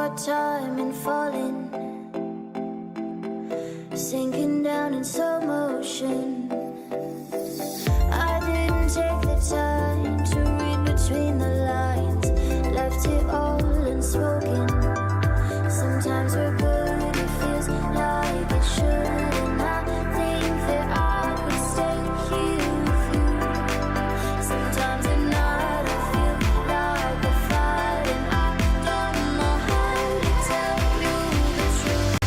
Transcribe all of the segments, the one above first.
our time and falling, sinking down in slow motion. I didn't take the time to read between the lines, left it all unspoken. Sometimes we're good, it feels like it should, and I think that I could stay here with you. Sometimes at night I feel like a fight, and I don't know how to tell you the truth.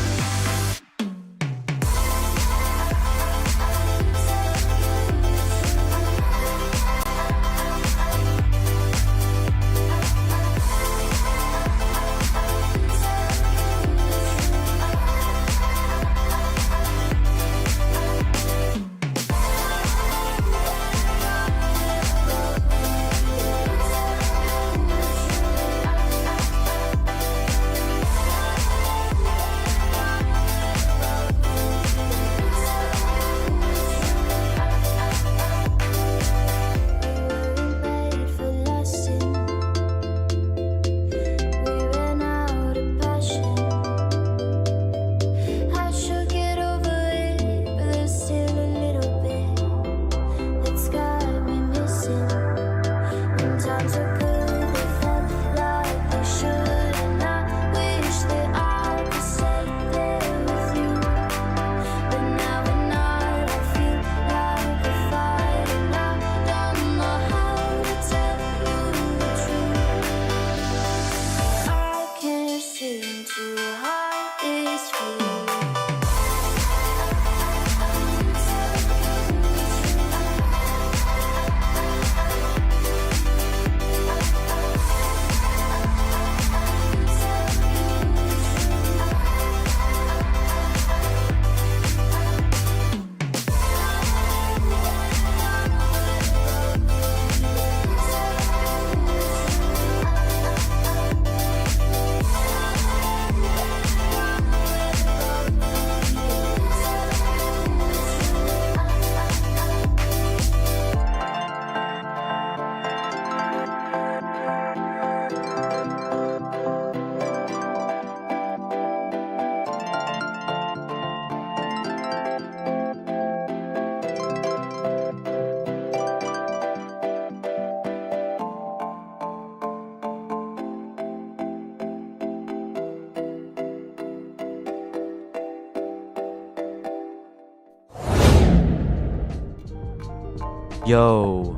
Yo,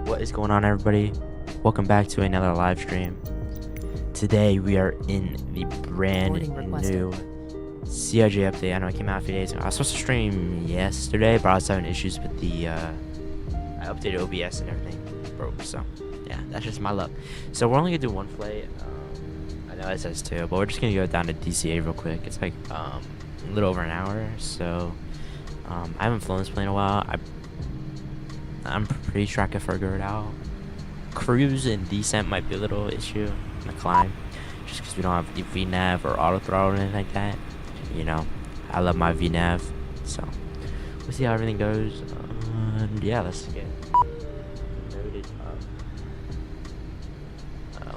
what is going on, everybody? Welcome back to another live stream. Today we are in the brand new CRJ update. I know it came out a few days ago. I was supposed to stream yesterday, but I was having issues with the I updated OBS and everything broke. So yeah, that's just my luck. So we're only gonna do one flight. I know it says two, but we're just gonna go down to DCA real quick. It's like a little over an hour. So I haven't flown this plane in a while. I'm pretty sure I can figure it out. Cruise and descent might be a little issue in the climb, just because we don't have VNav or auto throttle or anything like that. You know, I love my VNav, so we'll see how everything goes. And yeah, let's get loaded up.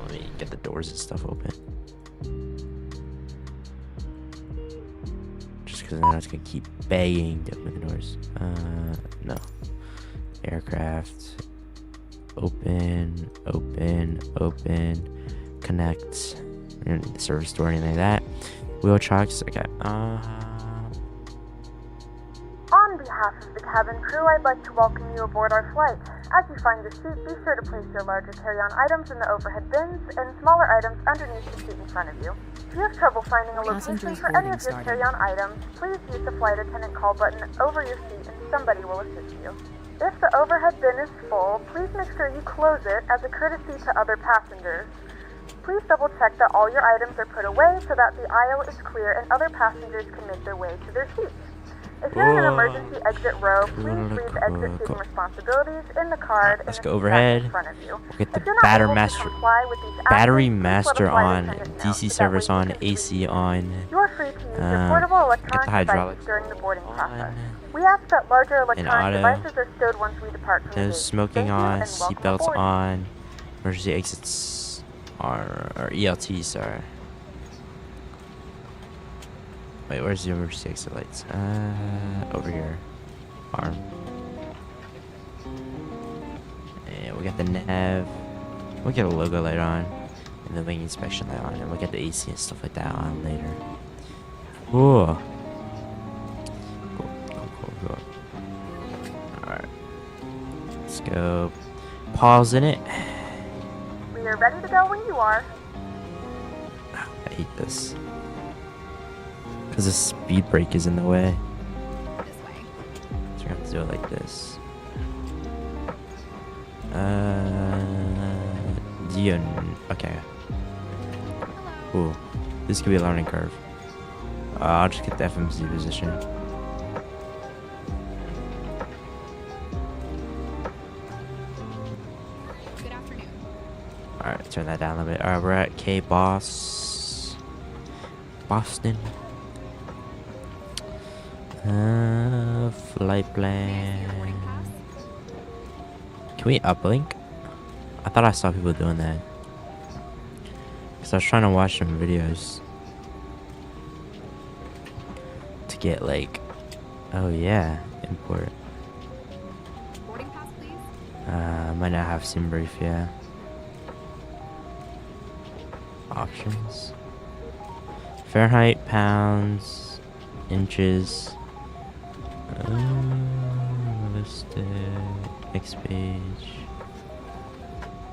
Let me get the doors and stuff open, just because I know it's gonna keep begging to open the doors. No. Aircraft, open, connect, and service door, anything like that. Wheel chocks, okay. On behalf of the cabin crew, I'd like to welcome you aboard our flight. As you find your seat, be sure to place your larger carry-on items in the overhead bins and smaller items underneath the seat in front of you. If you have trouble finding a location for any of your carry-on items, please use the flight attendant call button over your seat and somebody will assist you. If the overhead bin is full, please make sure you close it as a courtesy to other passengers. Please double check that all your items are put away so that the aisle is clear and other passengers can make their way to their seats. If you're in an emergency exit row, please leave exit seating responsibilities in the card let's in go the overhead. in front of you. We'll get the If you're not battery able to master, comply with these battery actions, please let a master flight on, attendant know, DC so that service way you on, can AC on. You are free to use your portable electronic hydraulic devices during the boarding process. on. We ask that larger auto. electronic devices are stowed once we depart from the No gate. smoking Thank you on, and welcome seatbelts aboard. on, emergency exits are, or ELTs are Wait, where's the emergency exit lights? Over here. Arm. And we got the nav. We'll get a logo light on. And the wing inspection light on. And we'll get the AC and stuff like that on later. Cool. Cool. Alright. Let's go. Pause in it. We are ready to go when you are. I hate this. Because the speed brake is in the way. This way. So we're gonna have to do it like this. Okay. Ooh. This could be a learning curve. I'll just get the FMC position. Good afternoon. Alright, turn that down a little bit. Alright, we're at KBOS. Boston. Flight plan. Can we uplink? I thought I saw people doing that. Because I was trying to watch some videos. To get like... Oh yeah, import. Boarding pass, please. Might not have sim brief, yeah. Options. Fahrenheit, pounds, inches. Realistic. Next page.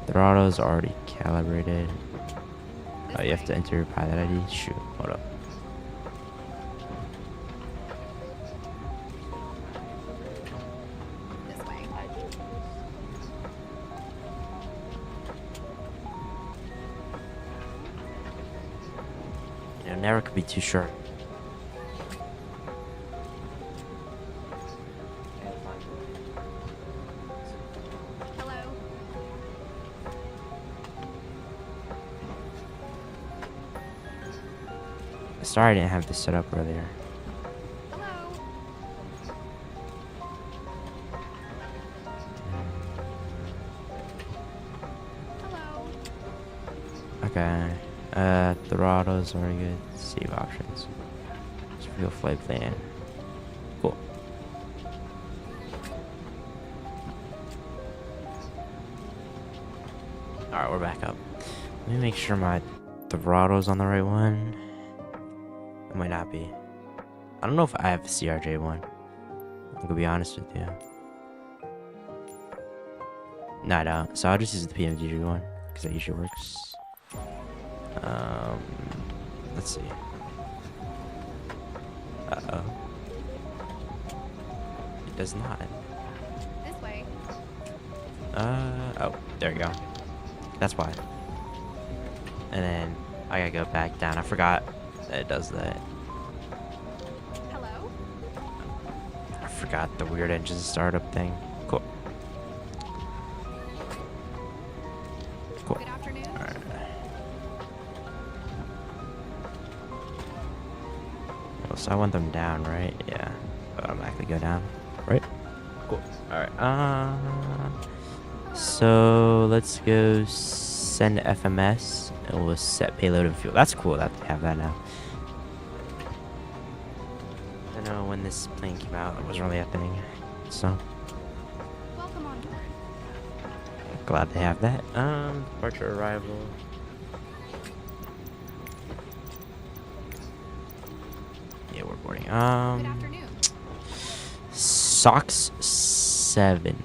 Throttle is already calibrated. Oh, you have to enter your pilot ID? Shoot, hold up. This way. You know, never could be too short. Hello. Sorry I didn't have this set up earlier. Hello. Hello. Okay. Throttle is already good. Save options. Let's real flight plan. Cool. Alright, we're back up. Let me make sure my throttle's on the right one. It might not be. I don't know if I have the CRJ one. I'm gonna be honest with you. No, I don't. So I'll just use the PMDG one because that usually works. Let's see. Uh-oh. It does not. This way. Oh, there you go. That's why. And then I gotta go back down. I forgot that it does that. Hello. I forgot the weird engine startup thing. Cool. Cool. Good afternoon. Alright. Well, so I want them down, right? Yeah. Automatically go down. Right? Cool. Alright. So let's go send FMS and we'll set payload and fuel. That's cool that they have that now. I don't know when this plane came out, it wasn't really a thing. So Welcome on board. glad they have that. Departure arrival. Yeah, we're boarding. Good afternoon. Sox 7.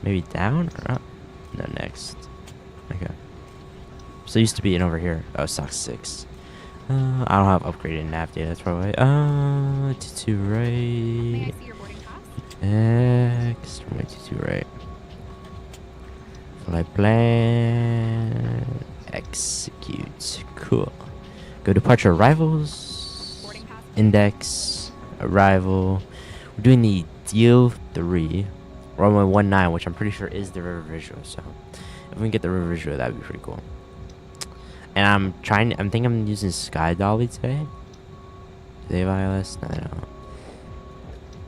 Maybe down or up? No, next. Okay. So it used to be in over here. Oh, Sox 6. I don't have upgraded nav data. That's probably to May I right. see your boarding pass? Next. Right to right. Flight plan. Execute. Cool. Go departure arrivals. Boarding pass. Index. Arrival. We're doing the deal 3. Runway 19, which I'm pretty sure is the river visual. So if we can get the river visual, that'd be pretty cool. And I'm thinking I'm using Sky Dolly today. Do they have ILS? No, they don't.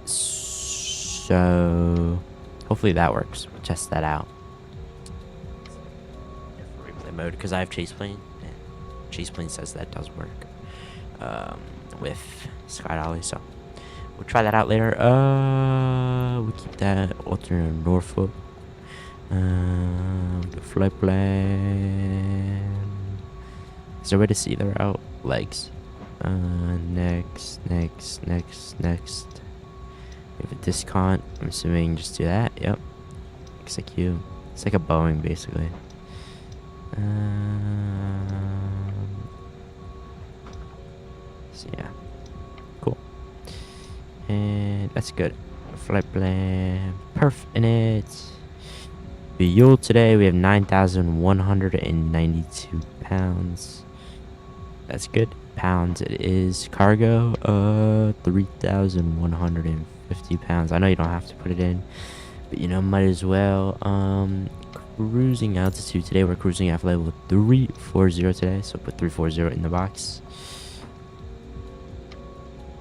So hopefully that works. We'll test that out. Replay mode, because I have Chase Plane. And Chase Plane says that does work. with Sky Dolly. So we'll try that out later. We keep that alternate Norfolk. The flight plan. Is there a way to see the route? Legs. Next. We have a discount. I'm assuming just do that. Yep. Execute. It's like a Boeing basically. So yeah. Cool. And that's good. Flight plan. Perf in it. Fuel today we have 9,192 pounds. That's good. Pounds it is. Cargo 3,150 pounds. I know you don't have to put it in, but you know, might as well. Cruising altitude today, we're cruising at level 340 today, so put 340 in the box.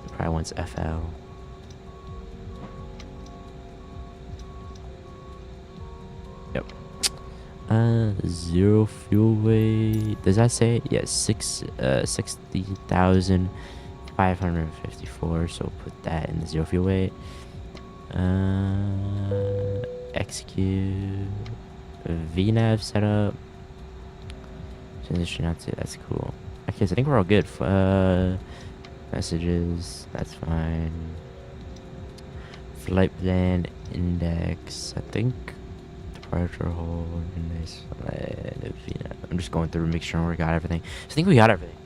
Probably wants FL. Yep. Zero fuel weight. Does that say it? Yes, 60,554. So put that in the zero fuel weight. Execute. VNAV setup. Transition out to. That's cool. Okay, so I think we're all good. Messages. That's fine. Flight plan index. I think. Departure hold. Nice. I'm just going through and make sure we got everything. I think we got everything.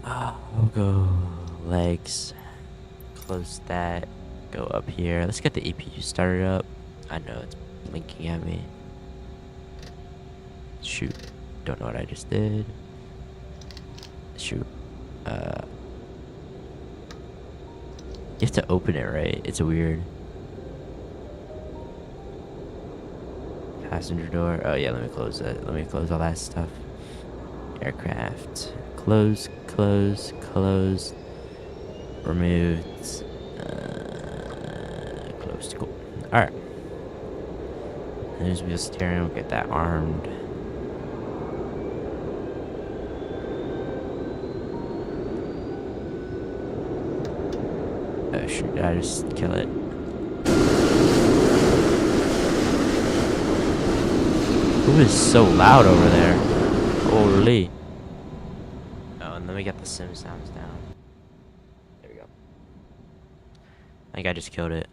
We'll go legs. Close that. Go up here. Let's get the APU started up. I know it's blinking at me. Shoot. Don't know what I just did. Shoot. You have to open it, right? It's weird. Passenger door. Oh yeah, let me close that. Let me close all that stuff. Aircraft. Close. Removed. Closed. Cool. Alright. There's wheel steering. We'll get that armed. Oh shoot, did I just kill it? Who is so loud over there? Holy. Oh, and let me get the sim sounds down. There we go. I think I just killed it.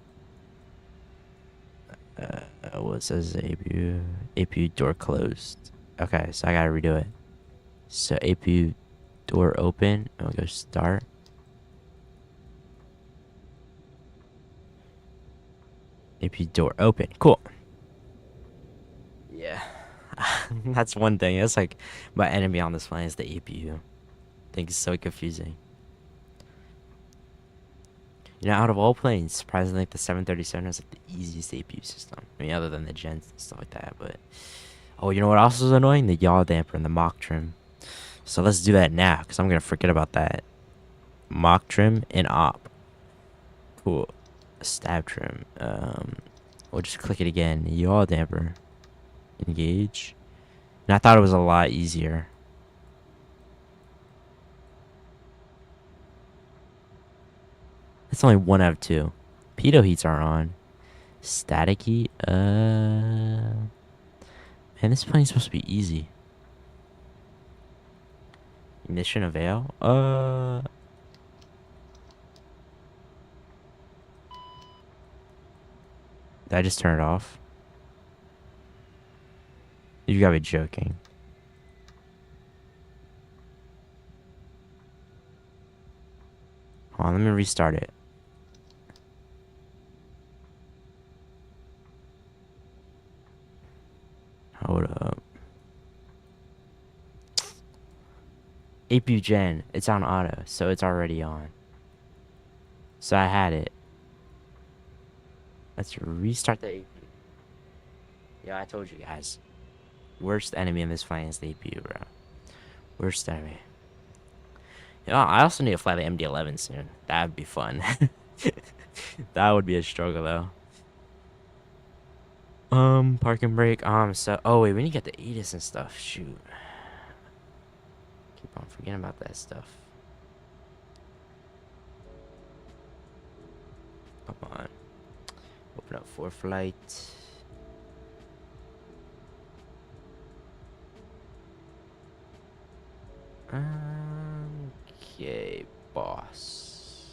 What says APU door closed. Okay, so I gotta redo it. So APU door open. I'll go start. APU door open. Cool. Yeah. That's one thing. That's like my enemy on this plane is the APU. I think it's so confusing. You know, out of all planes, surprisingly, like the 737 has like the easiest APU system. I mean, other than the gens and stuff like that. But oh, you know what else is annoying? The yaw damper and the mock trim. So let's do that now, because I'm gonna forget about that. Mock trim and op. Cool. Stab trim. We'll just click it again. Yaw damper. Engage. And I thought it was a lot easier. It's only 1 out of 2. Pitot heats are on. Static heat. Man, this plane's supposed to be easy. Ignition avail. Did I just turn it off? You gotta be joking. Hold on, let me restart it. Hold up. APU gen, it's on auto, so it's already on. So I had it. Let's restart the APU. Yeah, I told you guys. Worst enemy in this plane is the APU, bro. Worst enemy. You know, I also need to fly the MD-11 soon. That'd be fun. That would be a struggle, though. Park and brake. So, oh wait, we need to get the ATIS and stuff. Shoot. Keep on forgetting about that stuff. for flight. Okay, boss.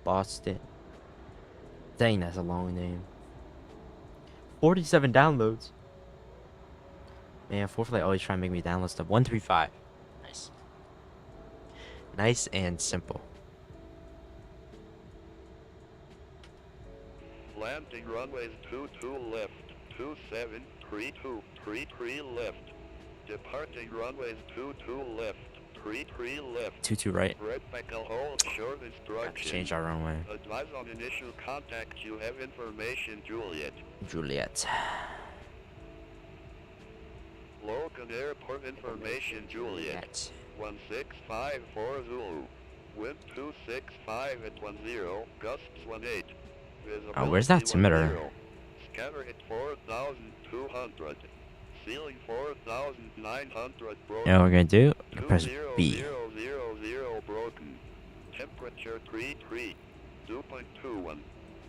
Boston. Dang, that's a long name. 47 downloads. Man, ForFlight always try to make me download stuff. 135. Nice. Nice and simple. Landing runways 22 left, 273233 left. Departing runways 22 left, 33 left. 22 right. Red Michael hold short Got to instructions. change our runway. Advise on initial contact. You have information, Juliet. Juliet. Logan Airport information, Juliet. 1654 Zulu. Wind 265 at 10. Gusts 18. Oh, where's that altimeter? Scatter at 4,200. Ceiling 4,900 broken. You know what we're gonna do? We're gonna press B. 20,000 broken. Temperature 33. 2.21.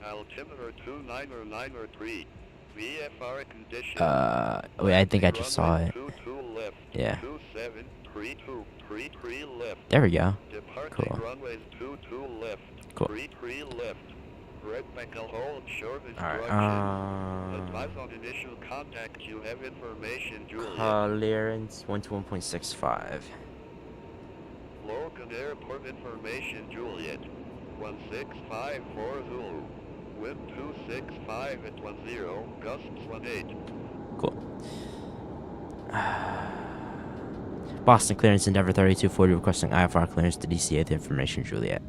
Altimeter 2993. VFR condition. Wait, I think I just saw it. 22 left. Yeah. 273233 left. There we go. Departing Cool. runways 22 left. Cool. 33 left. Red Michael hold short Alright, instructions. Advise on initial contact. You have information, Juliet. clearance 121.65. Logan Airport information, Juliet. 1654 Zulu. Wind 265 at 10. Gusts 18. Cool. Boston clearance Endeavor 3240 requesting IFR clearance to DCA the information, Juliet.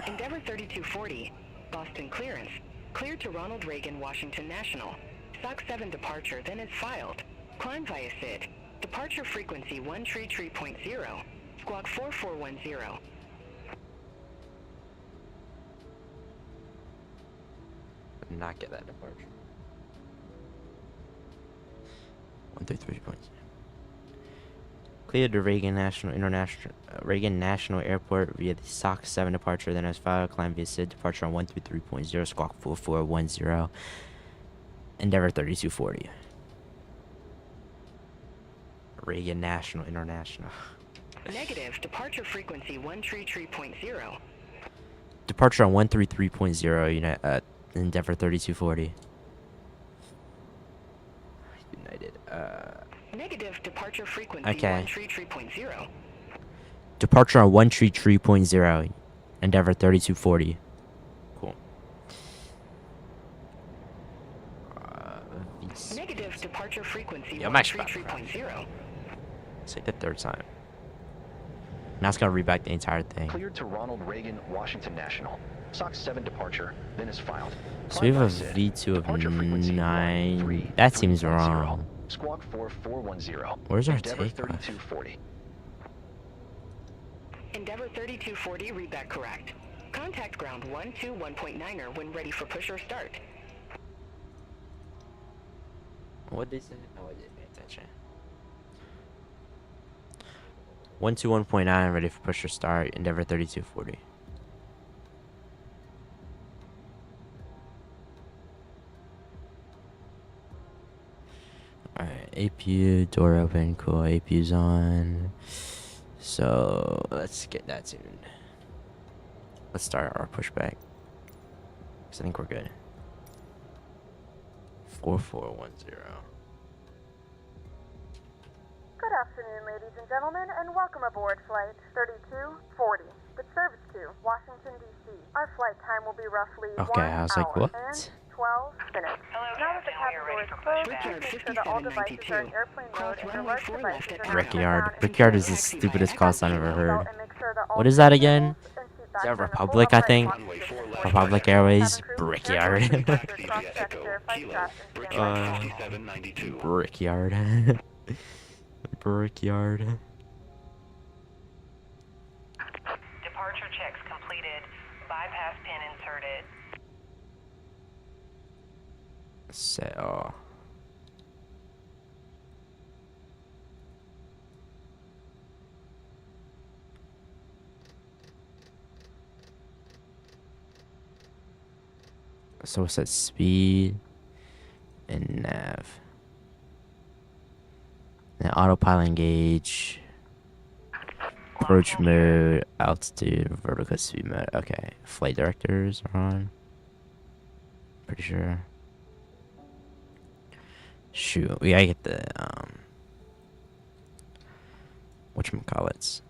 Endeavor 3240, Boston clearance. Cleared to Ronald Reagan, Washington National. SOC 7 departure, then is filed. Climb via SID. Departure frequency 133.0. Squawk 4410. Not get that departure. 133 points. Cleared to Reagan National Airport via the SOC 7 departure, then as filed. Climb via SID departure on 133.0, squawk 4410. Endeavor 3240. Reagan National International. Negative. Departure frequency 133.0. Departure on 133.0, Endeavor 3240. United. Negative. Departure frequency Okay. 133.0. Departure on 133.0, Endeavor 3240. Cool. Negative. Departure frequency Yeah, I'm actually about to 133.0. It's like the third time. Now it's gonna read back the entire thing. Cleared to Ronald Reagan, Washington National. SOC 7 departure, then is filed. So we have a Climb by SID. V2 of Departure frequency 9. That seems 133.0. wrong. Squawk 4410. Where's our Endeavor takeoff? 3240. Endeavor 3240, read that correct. Contact ground 121.9er when ready for push or start. What did they say? Oh, I didn't pay attention. 121.9, ready for push or start. Endeavor 3240. Alright, APU, door open, cool, APU's on. So, let's get that tuned. Let's start our pushback. Because I think we're good. 4410. Good afternoon, ladies and gentlemen, and welcome aboard Flight 3240, with service to Washington, D.C. Our flight time will be roughly Okay, 1 I was like, hour what? and 12 minutes. Now that the cabin door is closed, Brickyard please make sure that all devices are in 5792. airplane Cross mode and your runway large 4 devices left at are not Brickyard. shut down. Brickyard is the Taxi stupidest via call sign I've ever Seatbelt heard. and make sure that all What is that seat again? belts and seat backs that are in a full Republic, I upright think? position. Republic Airways, Cabin crew, Brickyard. carefully departure, cross-check, verify straps, and stand by. 5792. Brickyard. Brickyard. Departure checks completed. Bypass pin inserted. So it says speed and nav. Then autopilot engage. Approach mode, altitude, vertical speed mode. Okay, flight directors are on. Pretty sure. Shoot, we gotta get the whatchamacallits.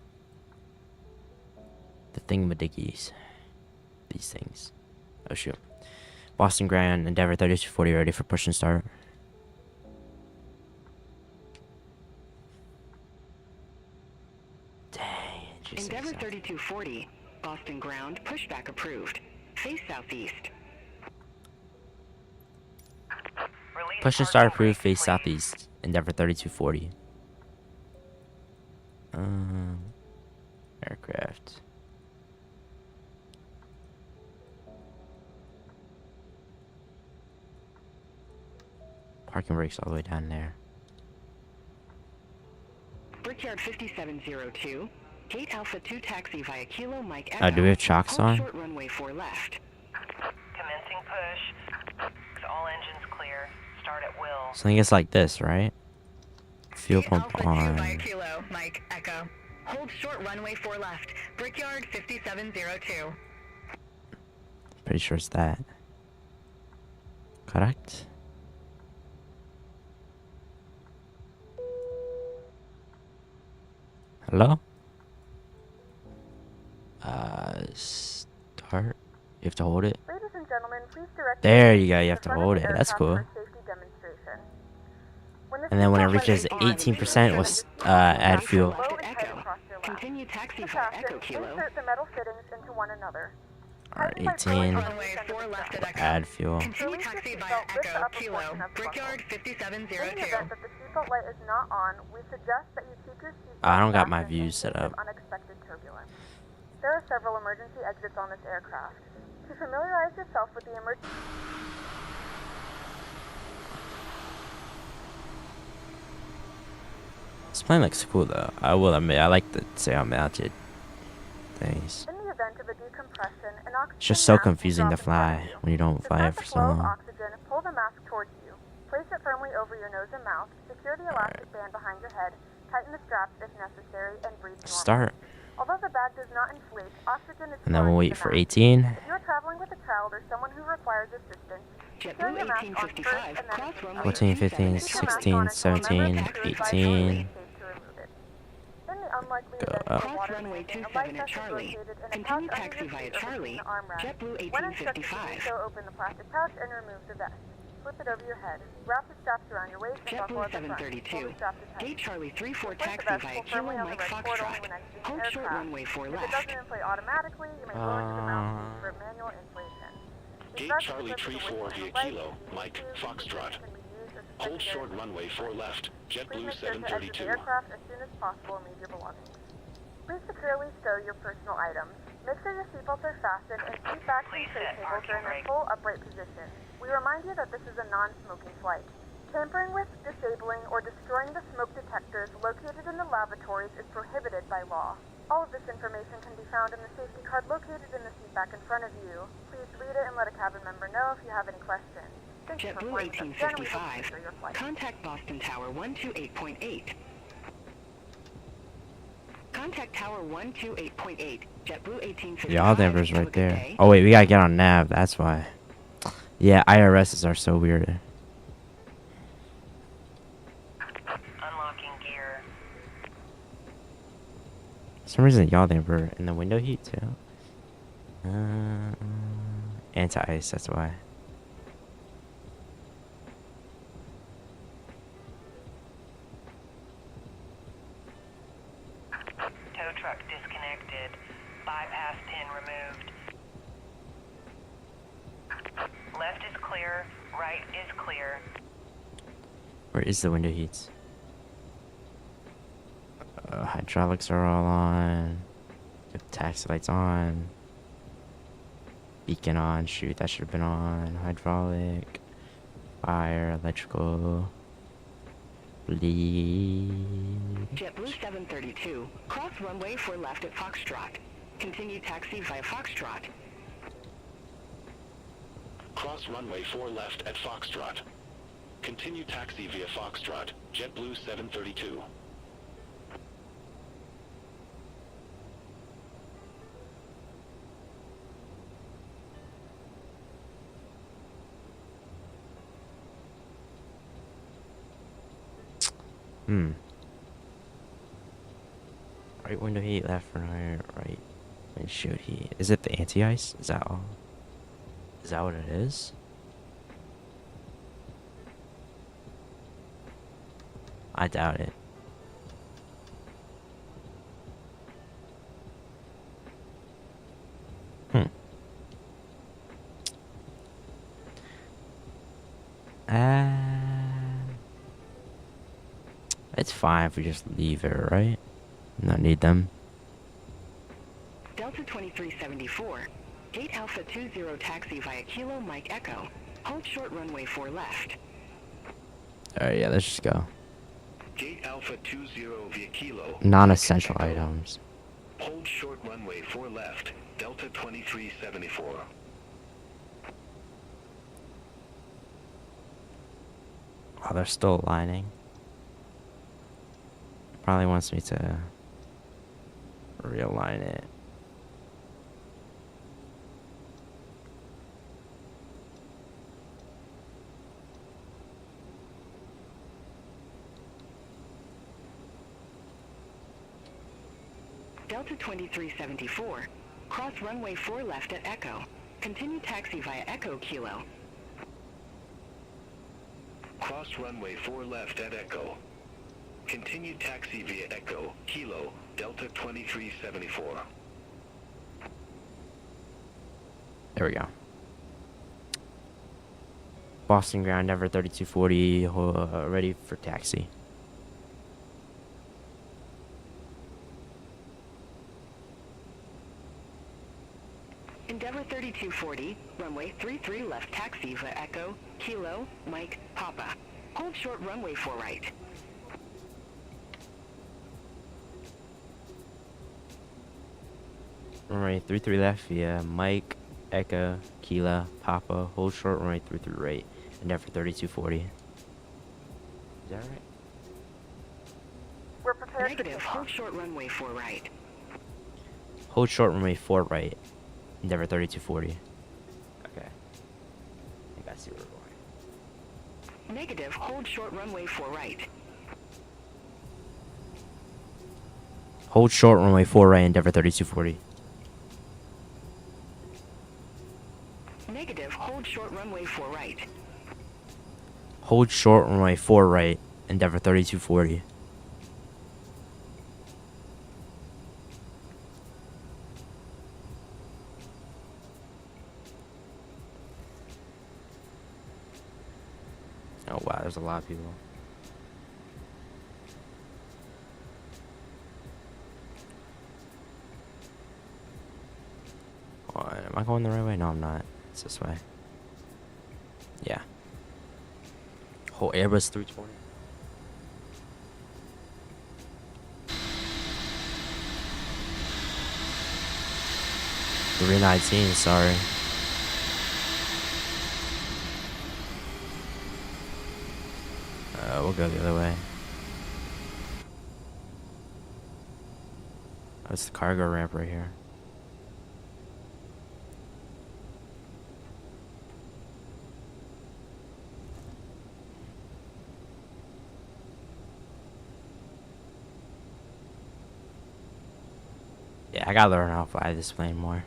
The thingamadickies. These things. Oh shoot. Boston Grand Endeavor 3240 ready for push and start. Dang, it just Endeavor says that. 3240, Boston ground, pushback approved. Face southeast. Release Push and start parking approved, brakes, face please. southeast. Endeavor 3240. Aircraft. Parking brakes all the way down there. Brickyard 5702, Gate Alpha 2 taxi via Kilo Mike Echo. Do we have chocks Hold on? short runway 4 left. Commencing push. All engines clear. Start at will. So I think it's like this, right? Fuel Gate pump Alpha 2 via on. Kilo Mike Echo. Hold short runway 4 left. Brickyard 5702. Pretty sure it's that. Correct? Hello? Start. You have to hold it. Ladies and gentlemen, please direct There your you go, you attention have to to the front of hold the it. That's aircraft cool. for safety demonstration. When the And then when it seatbelt reaches light is on, 18%, we'll add fuel. low and tight across your lap. Continue taxi To via fasten, Echo Kilo. insert the metal fittings into one another. Alright, Tighten by pulling 18. on Runway the 4 left at Echo. Add fuel. Continue Release the taxi seatbelt via with the Echo upper Kilo. portion of the Brickyard buckle. In the 5702. event that the seatbelt light is not on, we suggest that you keep your seatbelt I don't got my fastened in views set case of up. unexpected turbulence. There are several emergency exits on this aircraft. To familiarize yourself with the emergency This plane looks cool though. I will admit, I like the sail mounted things. in the event of a decompression, an oxygen It's just so mask will confusing to drop in front fly of you. when you don't To fly start it the for so flow of long. oxygen, pull the mask towards you. Place it firmly over your nose and mouth. Secure the elastic band behind your head. Tighten the straps if necessary, and breathe normally. Start. Although the bag does not inflate, oxygen is And then we'll flowing wait to for the mask. 18. If you are traveling with a child or someone who requires assistance, secure JetBlue your mask on first 1855, and then cross runway 14, 15, 16, 17, 18. In the unlikely Go event of up. a Cross water runway sinking, a 27 life at vest is Charlie. located in a Continue pouch taxi under via your seat or between Charlie. the armrest. JetBlue When instructed to do 1855. so, open the plastic pouch and remove the vest. Flip it over your head. Wrap the straps around your waist and buckle JetBlue at the front. Pull 732. the strap to tight. Gate Charlie 34 Place the taxi vest via pull firmly Kilo on the Mike red cord only Foxtrot. when exiting the Hold short aircraft. runway 4 If it left. doesn't inflate automatically, you may blow into the mouthpiece for manual inflation. These Gate vests Charlie equipped with a 34 wing via and a light Kilo, can be Mike used as Foxtrot. can be used as a Hold secondary short runway 4 left. Please JetBlue make sure to exit the 732. aircraft as soon as possible and leave your belongings. Please securely stow your personal items. Make sure your seatbelts are fastened and seat backs and Please tray set tables are in their parking full upright position. We remind you that this is a non-smoking flight. Tampering with, disabling, or destroying the smoke detectors located in the lavatories is prohibited by law. All of this information can be found in the safety card located in the seat back in front of you. Please read it and let a cabin member know if you have any questions. Thank you for JetBlue flying with us again, and we hope to 1855. enjoy your flight. Contact Boston Tower 128.8. Contact Tower 128.8. JetBlue 1855. Yaw damper's Have a right good there. day. Oh wait, we gotta get on nav. That's why. Yeah, IRSs are so weird. Unlocking gear. For some reason, yaw damper in the window heat too. Anti-ice. That's why. Tow truck disconnected. Bypass pin removed. Left is clear. Right is clear. Where is the window heats? Hydraulics are all on. Get taxi lights on. Beacon on. Shoot, that should have been on. Hydraulic. Fire. Electrical. Bleed. JetBlue 732. Cross runway 4 left at Foxtrot. Continue taxi via Foxtrot. Cross runway 4 left at Foxtrot. Continue taxi via Foxtrot, JetBlue 732. Right window heat, left right windshield heat. Is it the anti-ice? Is that all? Is that what it is? I doubt it. It's fine if we just leave it, right? Not need them. Delta 2374. Gate Alpha 20 taxi via Kilo Mike Echo. Hold short runway 4 left. Alright, yeah, let's just go. Gate Alpha 20 via Kilo. Non-essential items. Hold short runway 4 left, Delta 2374. Oh, they're still aligning. Probably wants me to realign it. Delta 2374. Cross runway 4 left at Echo. Continue taxi via Echo Kilo. Cross runway 4 left at Echo. Continue taxi via Echo, Kilo, Delta 2374. There we go. Boston ground, Denver 3240, ready for taxi. Endeavor 3240, runway 33 left taxi via Echo, Kilo, Mike, Papa. Hold short runway 4 right. Runway 33 left via Mike, Echo, Kilo, Papa. Hold short runway 33 right. Endeavor 3240. Is that right? We're prepared Negative, for hold short runway 4 right. Hold short runway 4 right. Endeavor 3240. Okay. I think I see where we're going. Negative, hold short runway 4 right. Hold short runway 4 right, Endeavor 3240. Negative, hold short runway 4 right. Hold short runway 4 right, Endeavor 3240. Oh wow, there's a lot of people. Oh, am I going the right way? No, I'm not. It's this way. Yeah. Whole Airbus 320. $319, sorry. We'll go the other way. That's the cargo ramp right here. Yeah, I gotta learn how to fly this plane more.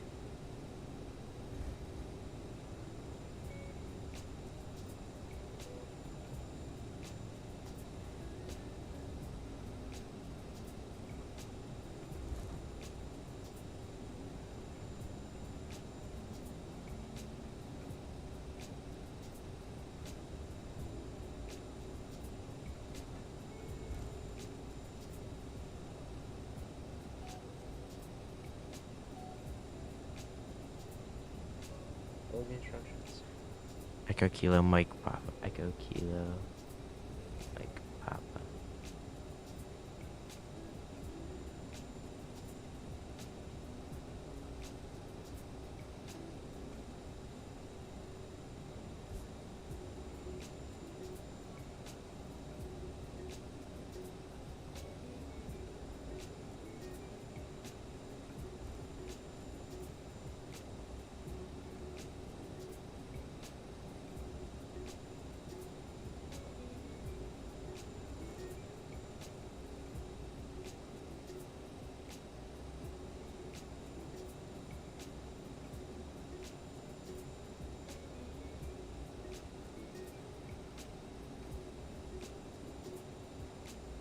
Instructions. Echo Kilo Mike Papa. Echo Kilo Mike Papa.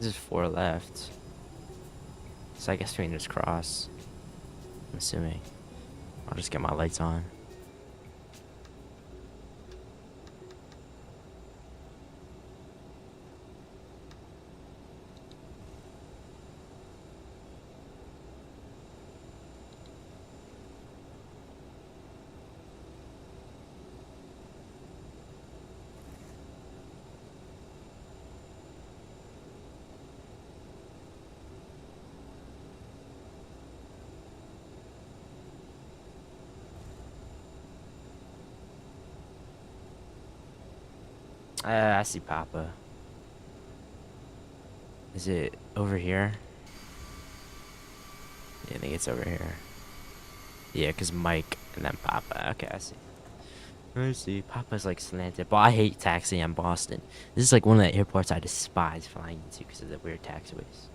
This is 4 left. So I guess we can just cross. I'm assuming. I'll just get my lights on. I see Papa. Is it over here? Yeah, I think it's over here. Yeah, because Mike and then Papa. Okay, I see. I see. Papa's like slanted. But I hate taxiing in Boston. This is like one of the airports I despise flying into because of the weird taxiways.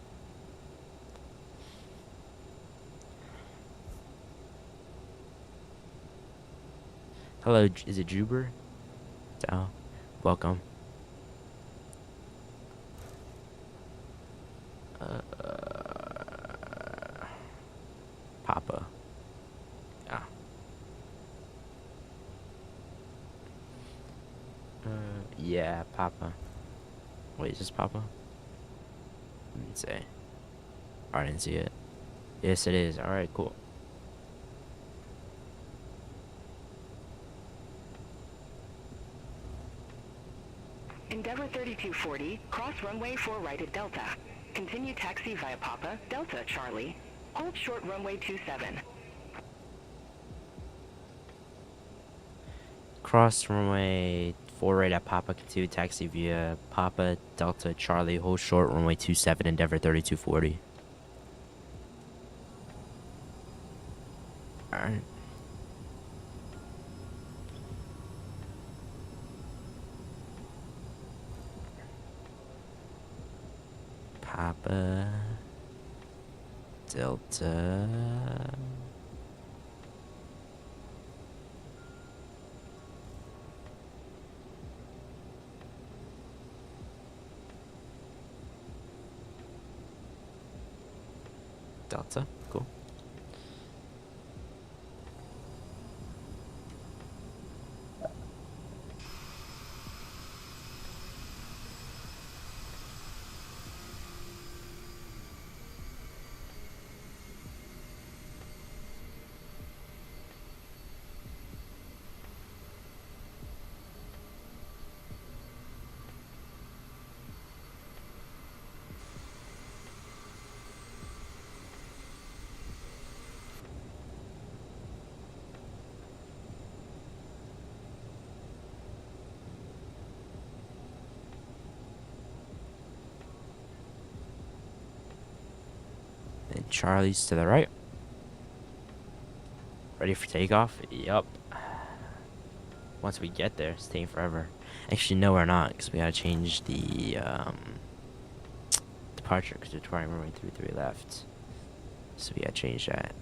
Hello, is it Juber? So, welcome. Papa. Yeah. Yeah, Papa. Wait, is this Papa? Didn't say. I didn't see it. Yes, it is. All right, cool. Endeavor 3240, cross runway 4 right at Delta. Continue taxi via Papa, Delta, Charlie. Hold short runway 27. Cross runway 4 right at Papa, continue taxi via Papa, Delta, Charlie, hold short runway 27, Endeavor 3240. Alright. Papa, Delta. Delta, cool. And Charlie's to the right. Ready for takeoff? Yup. Once we get there, it's taking forever. Actually, no, we're not, because we gotta change the departure, because we're departing runway 33 left. So we gotta change that.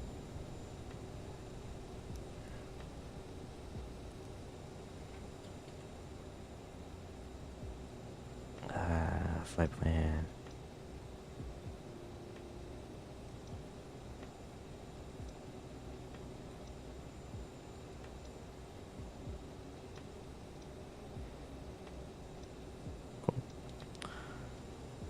Flight plan.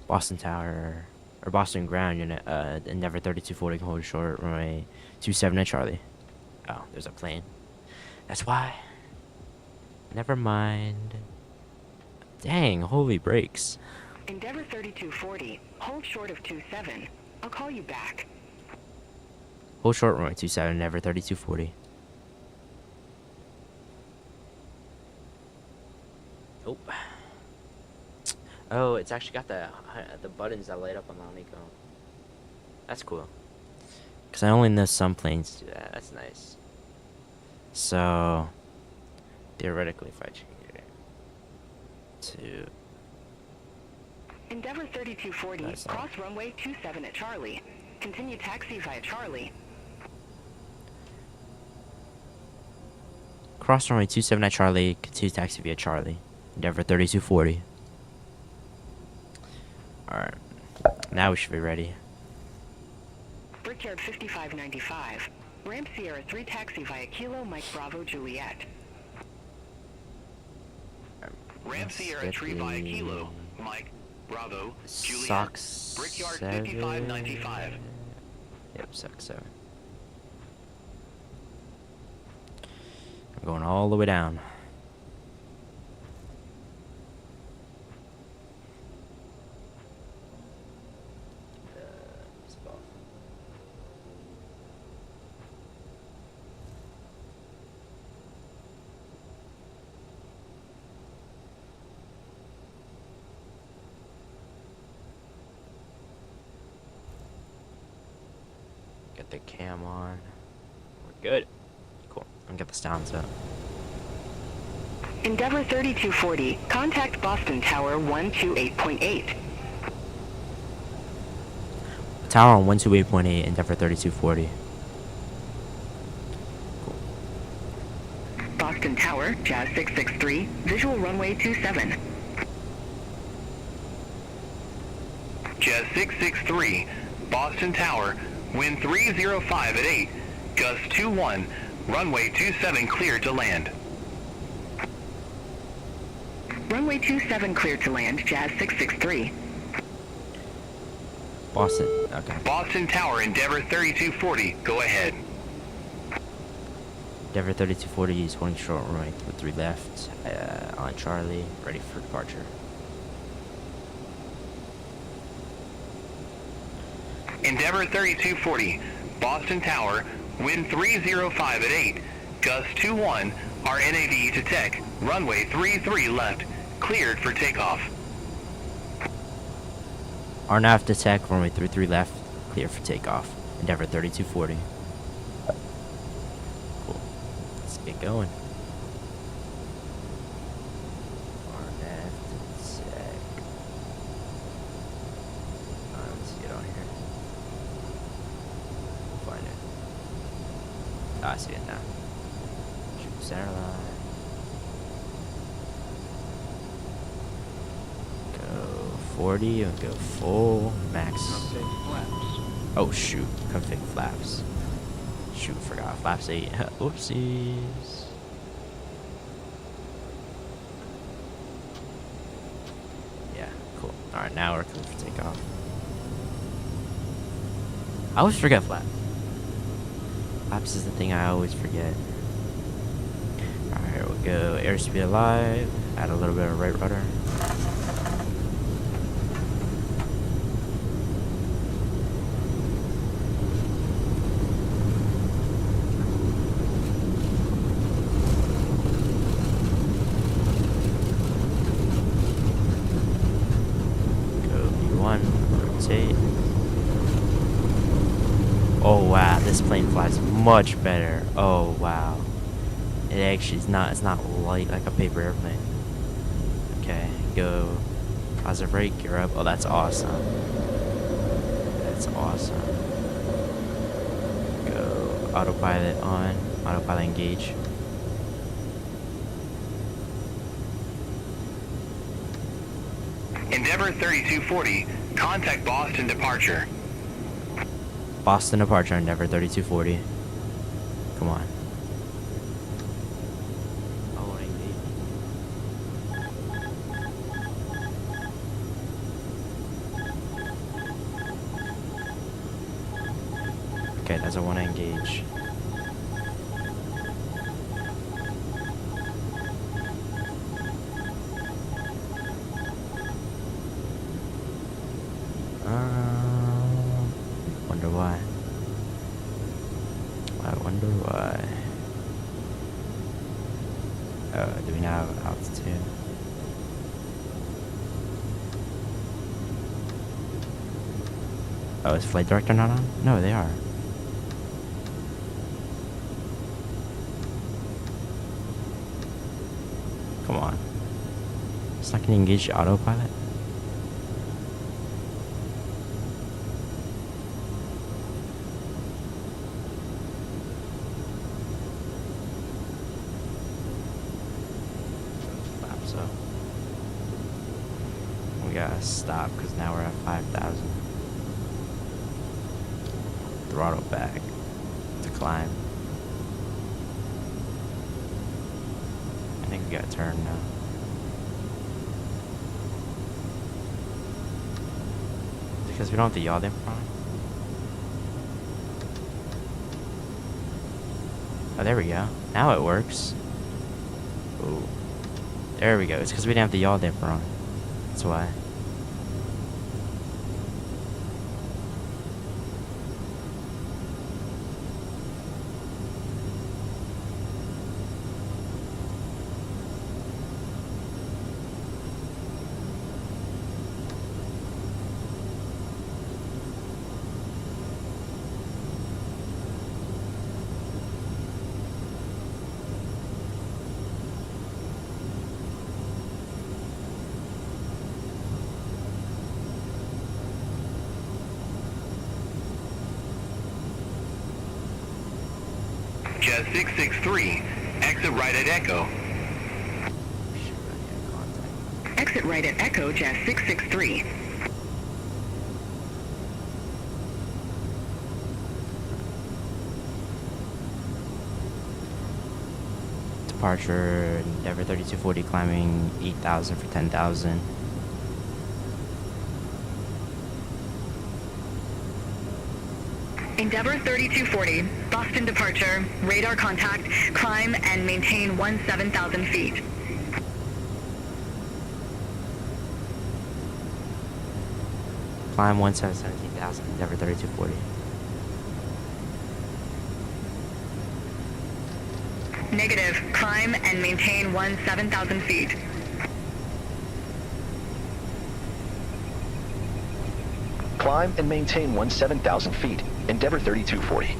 Boston Tower, or Boston Ground Unit, Endeavor 3240 can hold short runway 27 at Charlie. Oh, there's a plane. That's why. Never mind. Dang, holy brakes. Endeavor 3240, hold short of 27. I'll call you back. Hold short runway 27, Endeavor 3240. Oh. Oh, it's actually got the buttons that light up on the honeycomb. That's cool. Because I only know some planes do that. That's nice. So, theoretically, if I change it to... Endeavor 3240, That's all. cross runway 27 at Charlie. Continue taxi via Charlie. Cross runway 27 at Charlie, continue taxi via Charlie. Endeavor 3240. Alright. Now we should be ready. Brickyard 5595. Ramp Sierra 3 taxi via Kilo Mike Bravo Juliet. Ramp Sierra 3 via Kilo, Mike, Bravo, Juliet. Socks Brickyard 7. 5595. Yep, Socks 7. I'm going all the way down. Get the cam on. We're good. Cool. And get the sounds up. Endeavor 3240. Contact Boston Tower 128.8. Tower on 128.8, Endeavor 3240. Cool. Boston Tower, Jazz 663. Visual runway 27. Jazz 663, Boston Tower, wind 305 at 8, gust 21, runway 27 cleared to land. Runway 27 cleared to land, Jazz 663. Boston. Okay. Boston Tower, Endeavor 3240, go ahead. Endeavor 3240 is holding short runway with 3 left on Charlie, ready for departure. Endeavor 3240, Boston Tower, wind 305 at 8, gust 21, RNAV to tech, runway 33 left, cleared for takeoff. RNAV to tech, runway 33 left, clear for takeoff. Endeavor 3240. Cool. Let's get going. RNAV to tech. Let's get on here. Find it. Ah, I see it now. Shoot center line. Go 40 and go full max. Oh shoot, config flaps. Shoot, forgot flaps 8. Oopsies. Yeah, cool. Alright, now we're clear for takeoff. I always forget flaps. Flaps is the thing I always forget. Alright, we'll go airspeed alive. Add a little bit of right rudder. Oh wow, this plane flies much better. Oh wow. It actually is not, it's not light like a paper airplane. Okay, go positive brake, gear up. Oh, that's awesome. That's awesome. Go autopilot on, autopilot engage. Endeavor 3240, contact Boston departure. Boston departure, Endeavor 3240. Come on. Oh, okay, that's a 1 engage. Wonder why. I wonder why. Do we now have altitude? Oh, is flight director not on? No, they are. Come on. It's not gonna engage the autopilot? we gotta stop because now we're at 5,000. Throttle back to climb. I think we gotta turn now. Because we don't have the yaw in front. Oh, there we go. Now it works. Ooh. There we go. It's because we didn't have the yaw damper on. That's why. Jet 663, exit right at Echo. Exit right at Echo, Jet 663. Departure, Endeavor 3240 climbing 8,000 for 10,000. Endeavor 3240, Boston departure, radar contact, climb and maintain 17,000 feet. Climb 17,000, Endeavor 3240. Negative, climb and maintain 17,000 feet. Climb and maintain 17,000 feet. Endeavor 3240.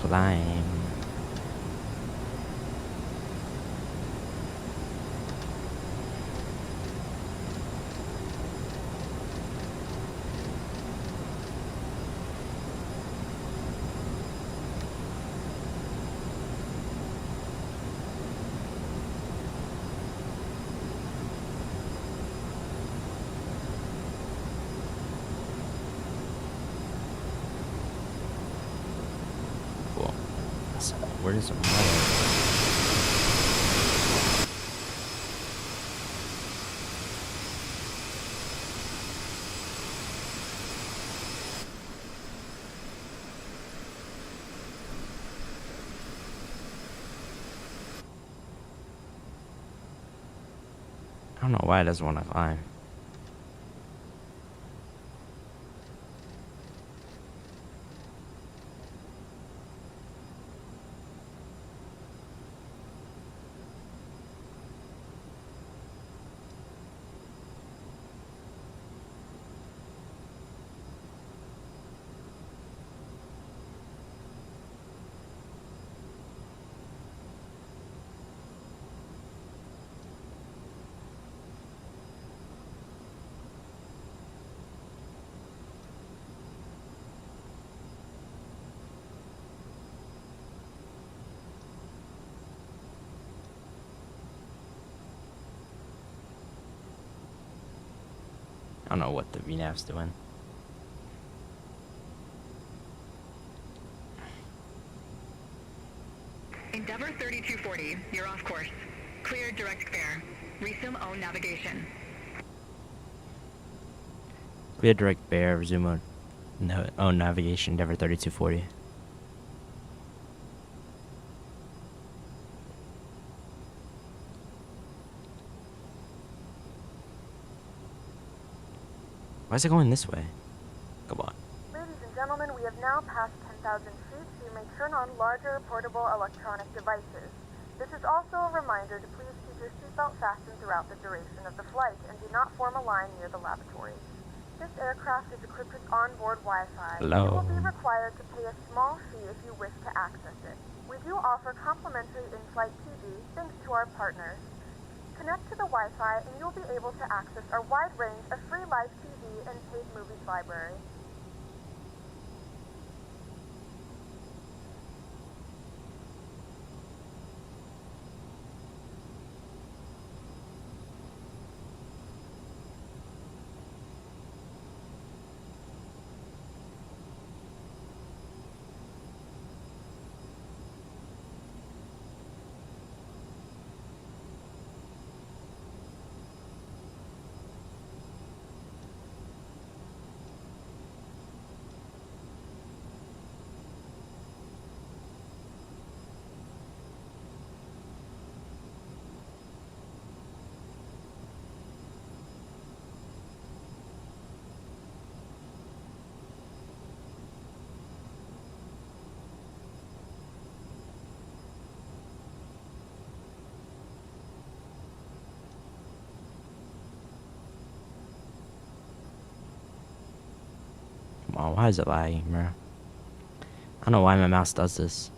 Climb. Where is the I don't know why it doesn't want to climb. I don't know what the VNAV's doing. Endeavor Endeavor 3240, you're off course. Cleared direct fare. Resume own navigation. Clear direct bear, resume on navigation, Endeavor 3240. Why is it going this way? Come on. Ladies and gentlemen, we have now passed 10,000 feet, so you may turn on larger portable electronic devices. This is also a reminder to please keep your seatbelt fastened throughout the duration of the flight and do not form a line near the lavatories. This aircraft is equipped with onboard Wi-Fi. Hello. You will be required to pay a small fee if you wish to access it. We do offer complimentary in-flight TV thanks to our partners. Connect to the Wi-Fi and you'll be able to access our wide range of free live TV and paid movies library. Come on, why is it lagging, bro? I don't know why my mouse does this.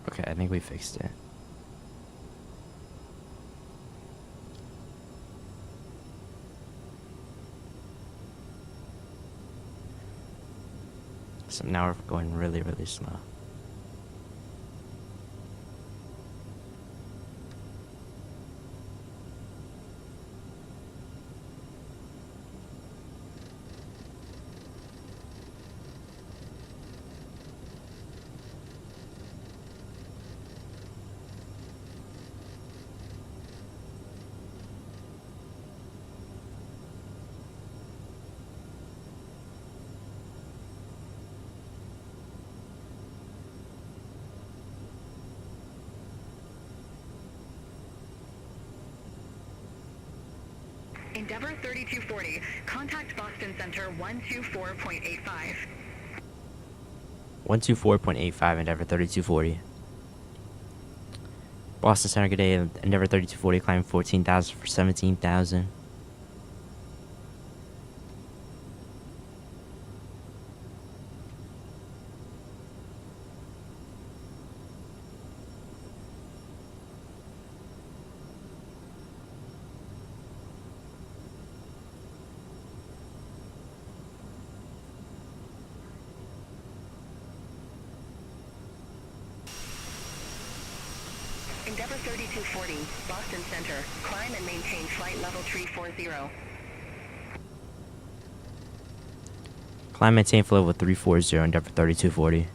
Okay, I think we fixed it. So now we're going really, really slow. Endeavor 3240, contact Boston Center 124.85. 124.85, Endeavor 3240. Boston Center, good day. Endeavor 3240, climb 14,000 for 17,000. Endeavor 3240, Boston Center. Climb and maintain flight level 340. Climb maintain flight level 340, Endeavor 3240.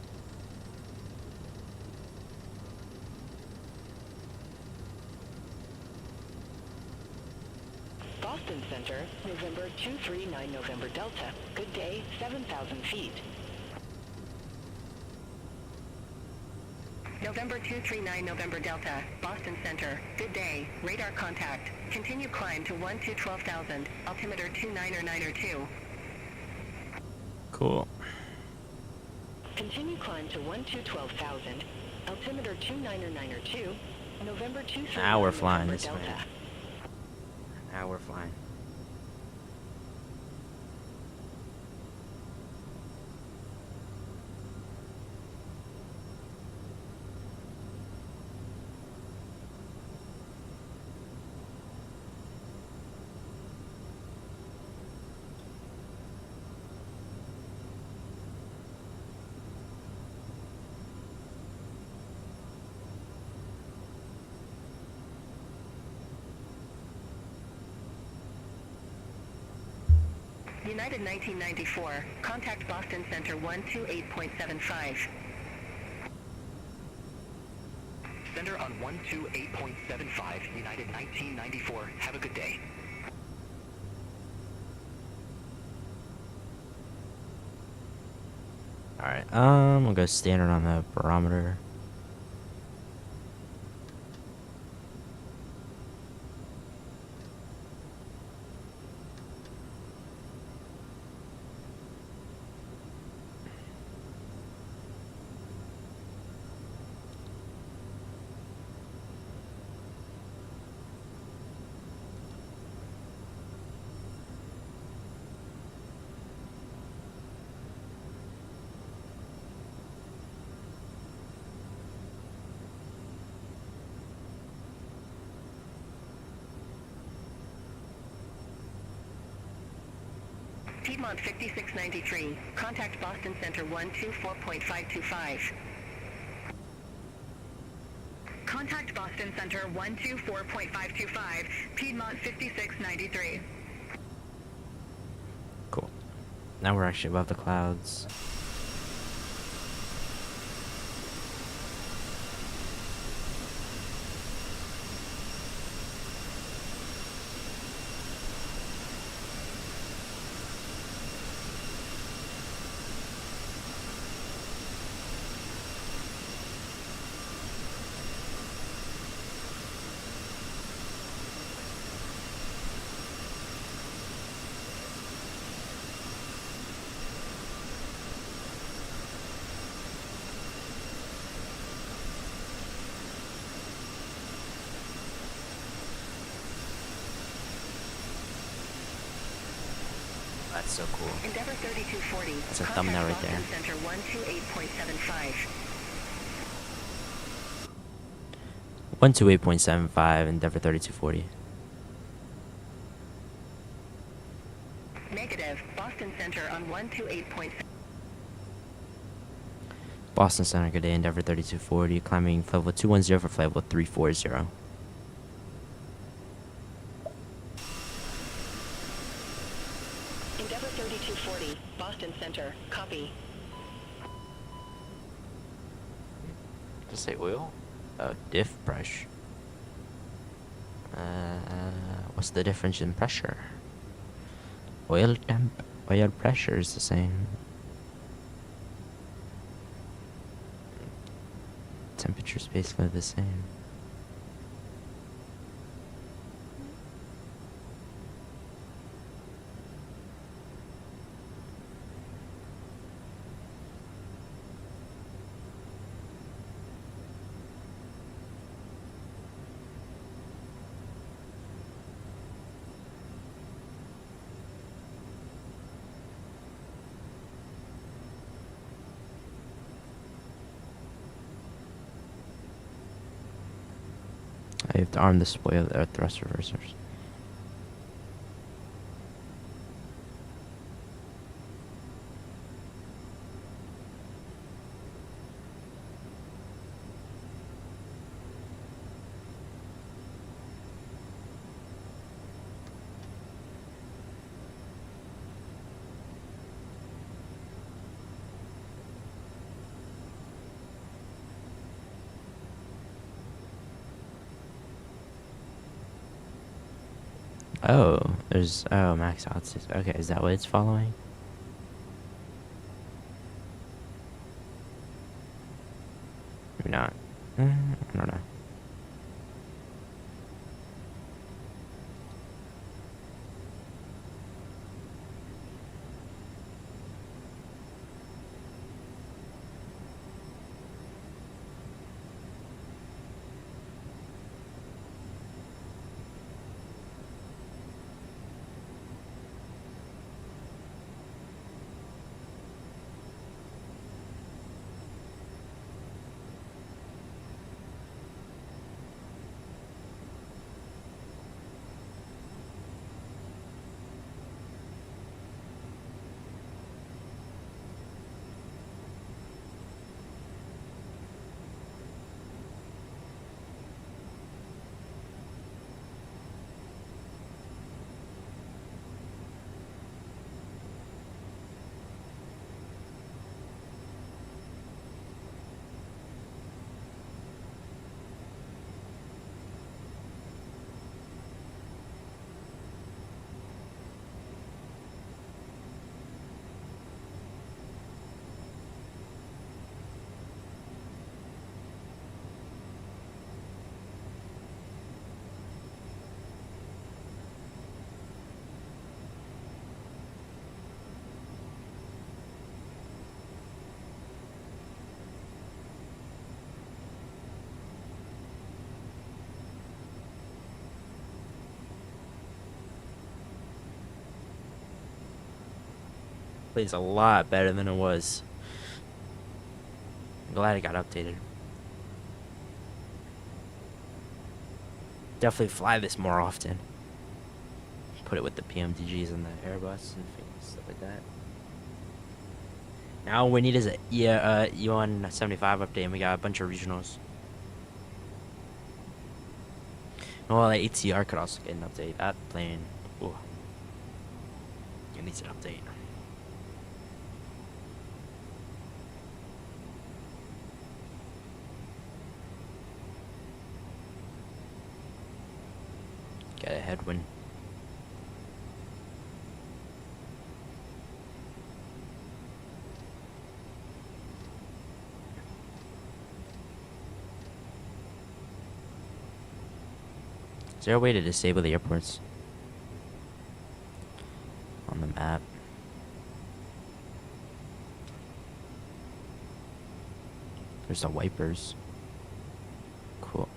Boston Center, November 239 November Delta. Good day, 7,000 feet. November 239 November Delta, Boston Center. Good day, radar contact. Continue climb to 12,000, altimeter 29902. Cool. Continue climb to 12,000, altimeter 29902, November 239 Now we're flying November this Delta. way. Now we're flying. United 1994, contact Boston Center 128.75. Center on 128.75, United 1994. Have a good day. Alright, we'll go standard on the barometer. Piedmont 5693, contact Boston Center 124.525. Contact Boston Center 124.525, Piedmont 5693. Cool. Now we're actually above the clouds. That's so cool. Endeavor 3240. That's a thumbnail right there. Boston Center 128.75. 128.75, Endeavor 3240. Negative. Boston Center on 128.7. Boston Center, good day, Endeavor 3240. Climbing flight level 210 for flight level 340. Endeavor 3240. Boston Center. Copy. Does it say oil? Oh, diff pressure. What's the difference in pressure? Oil pressure is the same. Temperature's basically the same. I have to arm the spoiler thrust reversers. Oh, there's max altitude. Okay, is that what it's following? Maybe not. I don't know. Plays a lot better than it was. I'm glad it got updated. Definitely fly this more often. Put it with the PMDGs and the Airbus and stuff like that. Now all we need is a E175 update, and we got a bunch of regionals. Well, the ATR could also get an update. That plane, ooh, it needs an update. Got a headwind. Is there a way to disable the airports on the map? There's the wipers. Cool.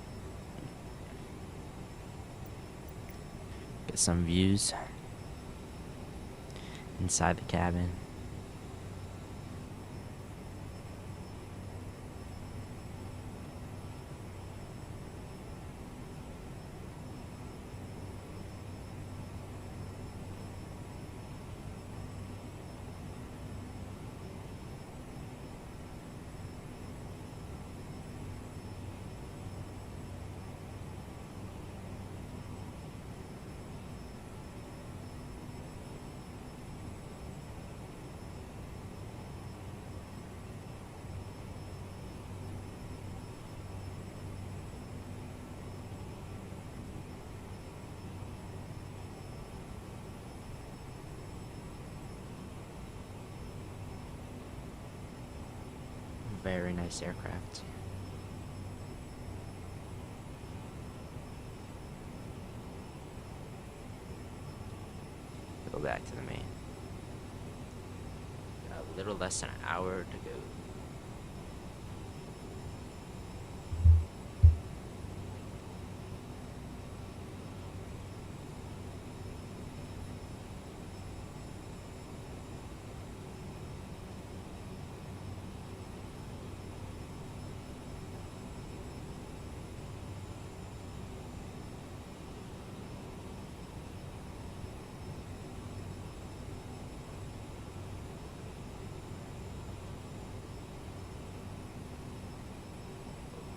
Get some views inside the cabin. Very nice aircraft. Go back to the main. A little less than an hour to go.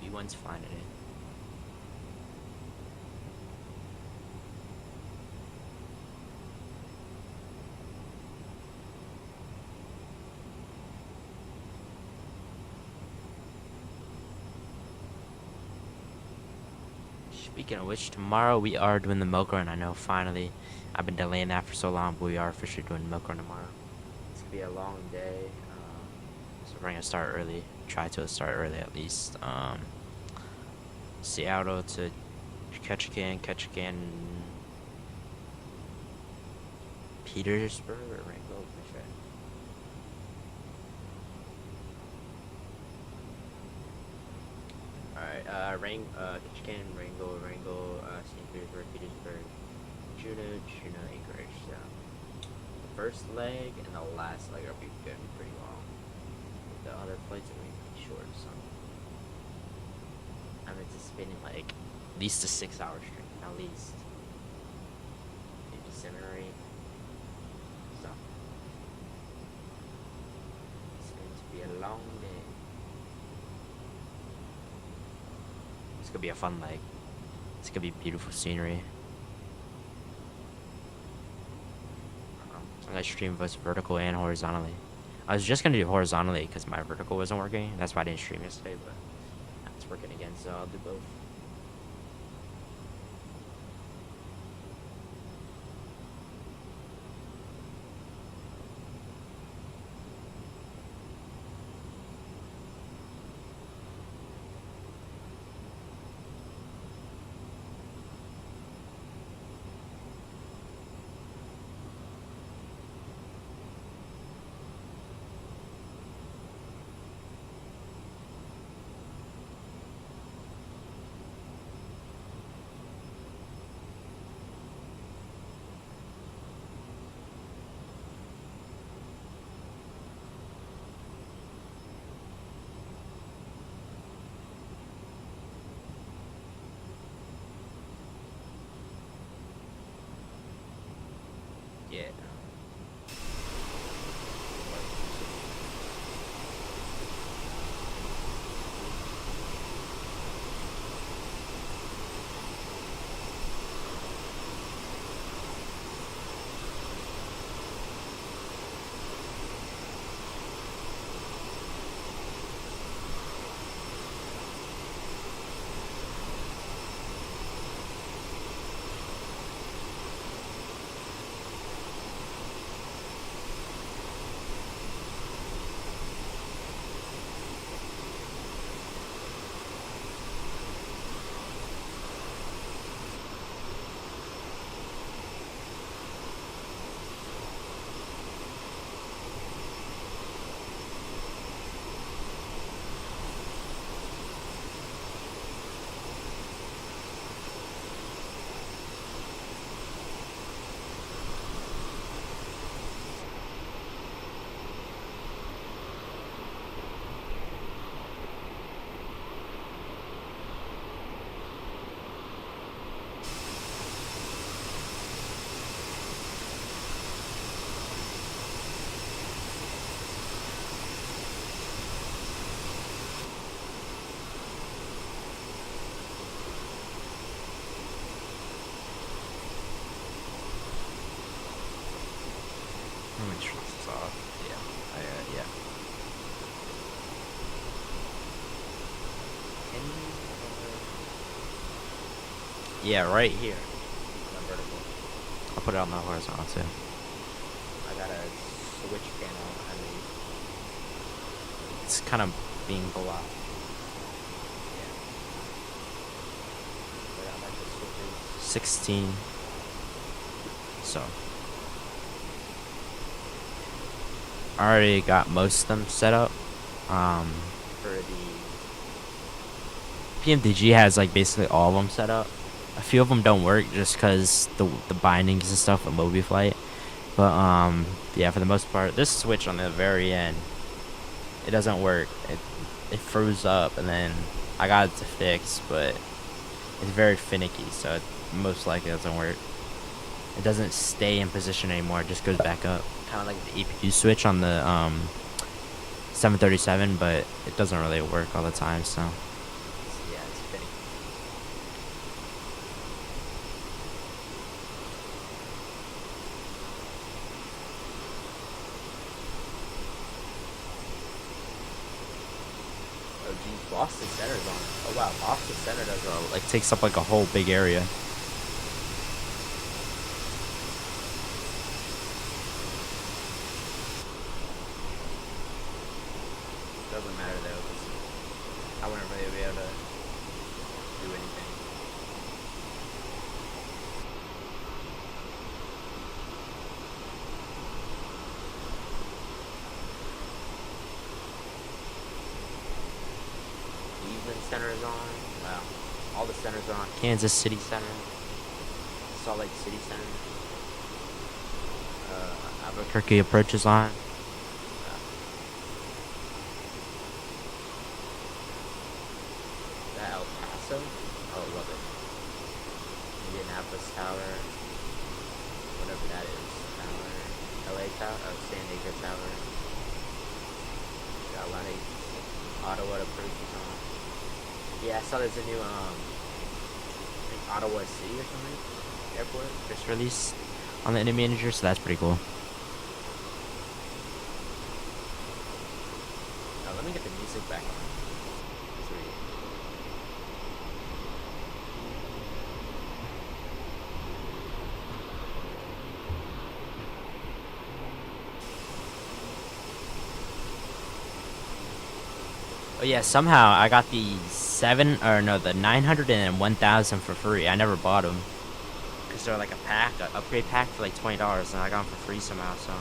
B1's flying it in. Speaking of which, tomorrow we are doing the milk run. I know, finally. I've been delaying that for so long, but we are officially doing the milk run tomorrow. It's going to be a long day, so we're going to start early. Try to start early at least. Seattle to Ketchikan, Petersburg or Wrangell? Alright, Ketchikan, Wrangell, St. Petersburg, Juneau, Anchorage. So, the first leg and the last leg are going to be pretty long. The other flights are going to be pretty short, so I'm anticipating like at least a 6-hour stream, at least. Maybe 7 or 8. So, it's going to be a long day. It's gonna be a fun leg. It's gonna be beautiful scenery. I'm gonna stream both vertical and horizontally. I was just gonna do horizontally because my vertical wasn't working. That's why I didn't stream yesterday, but it's working again, so I'll do both. Yeah. Yeah, right here. On the vertical. I'll put it on the horizontal too. I got a switch panel. I mean, it's kind of being blocked. Yeah. But I'm at the switches 16. So. I already got most of them set up. For the PMDG has like basically all of them set up. A few of them don't work just because the bindings and stuff with MobiFlight. But yeah, for the most part, this switch on the very end, it doesn't work. It froze up, and then I got it to fix, but it's very finicky, so it most likely doesn't work. It doesn't stay in position anymore. It just goes back up, kind of like the APU switch on the 737, but it doesn't really work all the time. So yeah, it's finicky. Boston Center's on. Oh wow, Boston Center does takes up like a whole big area. Doesn't matter though, 'cause I wouldn't really be able to do anything. Cleveland Center is on. Wow. All the centers are on. Kansas City Center. Salt Lake City Center. Albuquerque Approach is on. That El Paso? Oh, love it. Indianapolis Tower. Whatever that is. Tower. LA Tower. Oh, San Diego Tower. Got a lot of Ottawa Approach is on. Yeah, I saw there's a new, I think Ottawa City or something, airport, just released on the enemy manager, so that's pretty cool. Oh, let me get the music back on. Sweet. Oh yeah, somehow I got the 900 and 1000 for free. I never bought them because they're like a pack, an upgrade pack for like $20, and I got them for free somehow. So.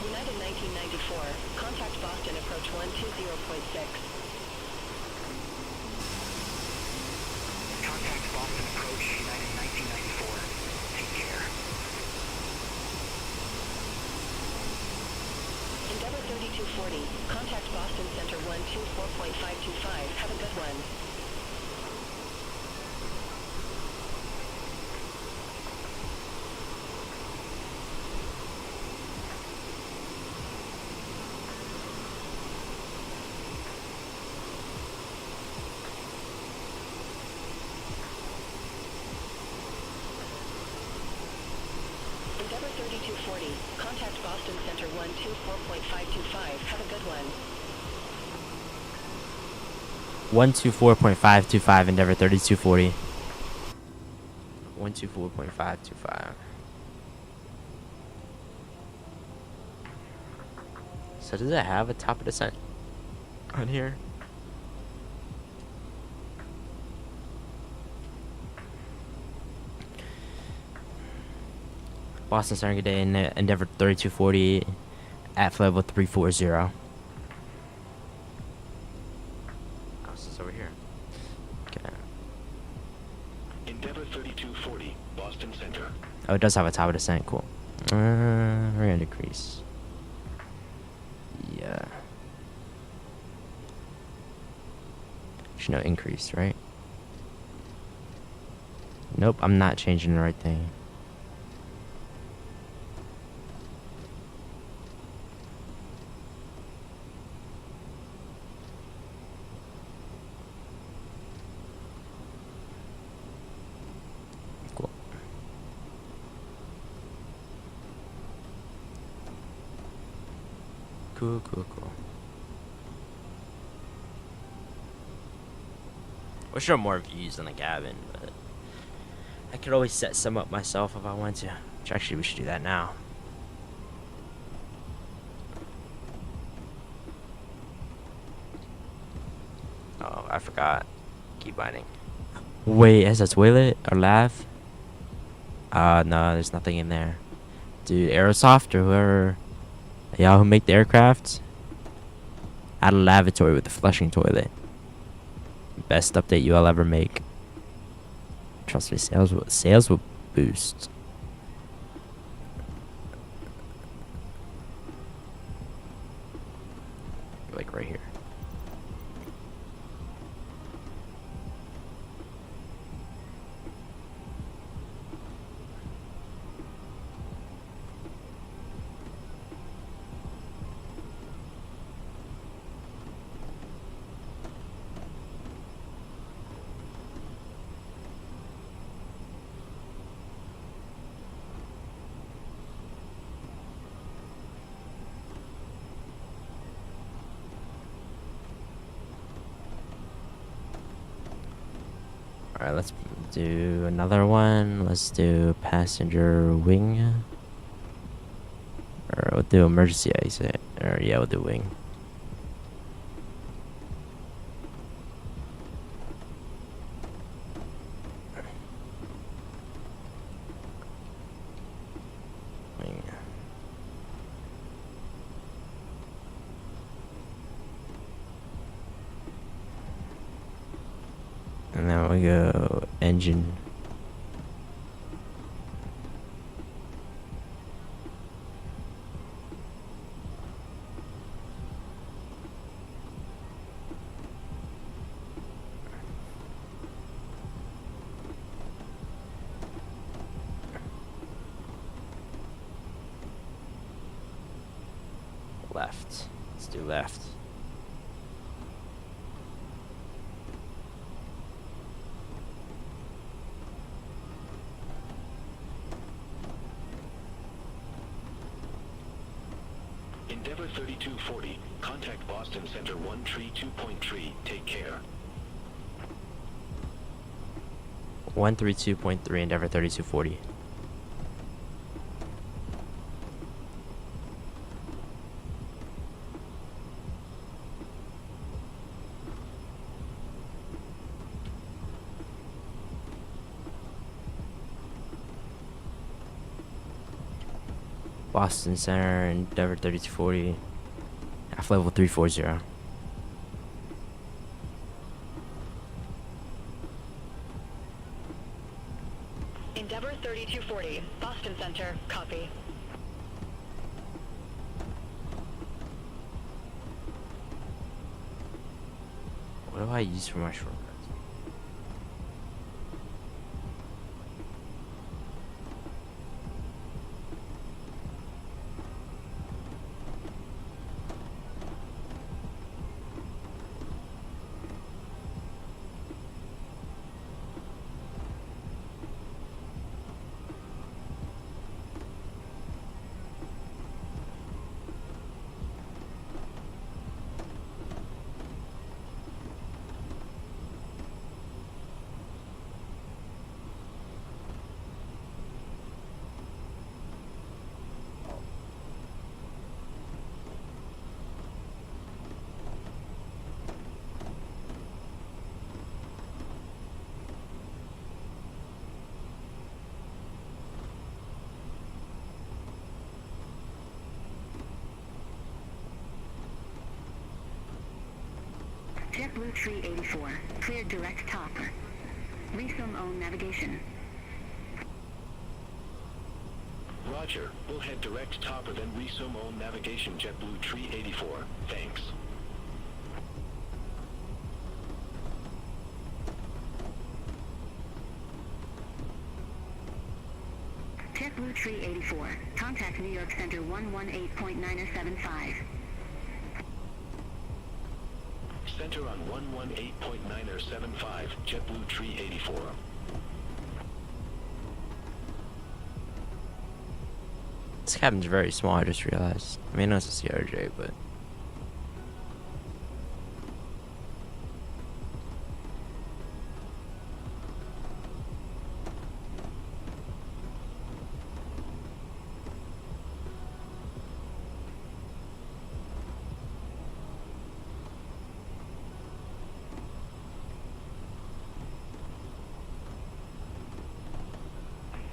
United 1994. Contact Boston approach 120.6. Contact Boston approach United 1994. Take care. Endeavor 3240. Contact Boston Center 124.525. Have a good one. Endeavor 3240. Contact Boston Center 124.525. Have a good one. 124.525 Endeavor 3240. 124.525. So does it have a top of descent on here? Boston Center, good day. Endeavor 3240 at flight level 340. Endeavor 3240, Boston Center. Oh, it does have a top of descent. Cool. We're gonna decrease. Yeah. Actually, no, increase, right? Nope, I'm not changing the right thing. Cool. Cool, cool, cool. We'll show more views on the cabin, but I could always set some up myself if I want to. Which actually, we should do that now. Oh, I forgot. Keep binding. Wait, is that toilet or lav? No, there's nothing in there. Dude, Aerosoft or whoever, y'all who make the aircraft, add a lavatory with a flushing toilet. Best update you'll ever make. Trust me, sales will boost. Like right here. Alright, let's do another one. Let's do passenger wing. Or we'll do emergency exit. Or yeah, we'll do wing. Wing. And then we go engine. Left. Let's do left. Endeavor 3240, contact Boston Center 132.3, take care. 132.3 Endeavor 3240. Boston Center, Endeavor 3240, half level 340. Endeavor 3240, Boston Center, copy. What do I use for my shortcuts? JetBlue 384, cleared direct top. Resume own navigation. Roger. We'll head direct Tapa, then resume own navigation JetBlue Tree 84. Thanks. JetBlue Tree 84. Contact New York Center 118.975. Center on 118.975, JetBlue Tree 84. This cabin's very small, I just realized. I mean, I know it's a CRJ, but...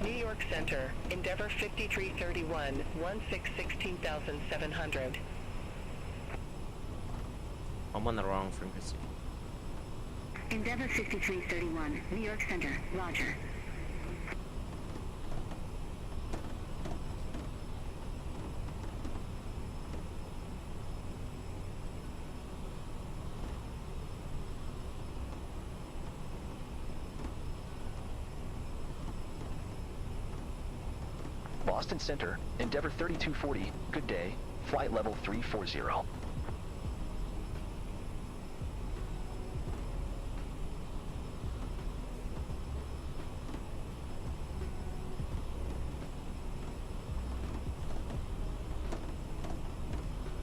New York Center, Endeavor 5331, 16,700. I'm on the wrong frequency. Endeavor 5331, New York Center, roger. Boston Center, Endeavor 3240, good day, flight level 340. I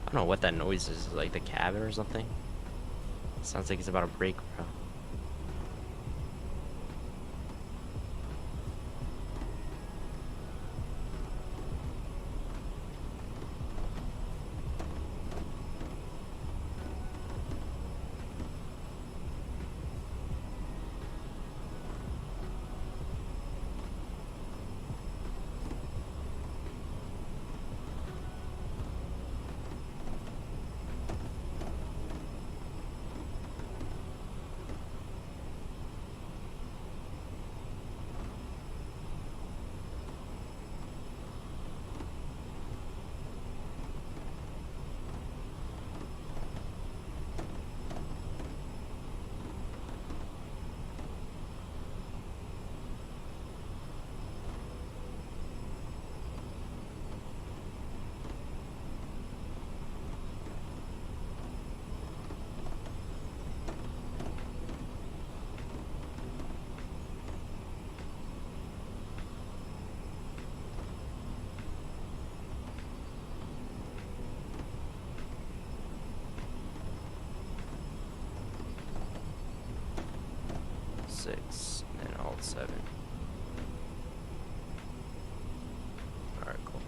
don't know what that noise is, like the cabin or something? Sounds like it's about to break, bro. Six and alt 7. Alright, cool.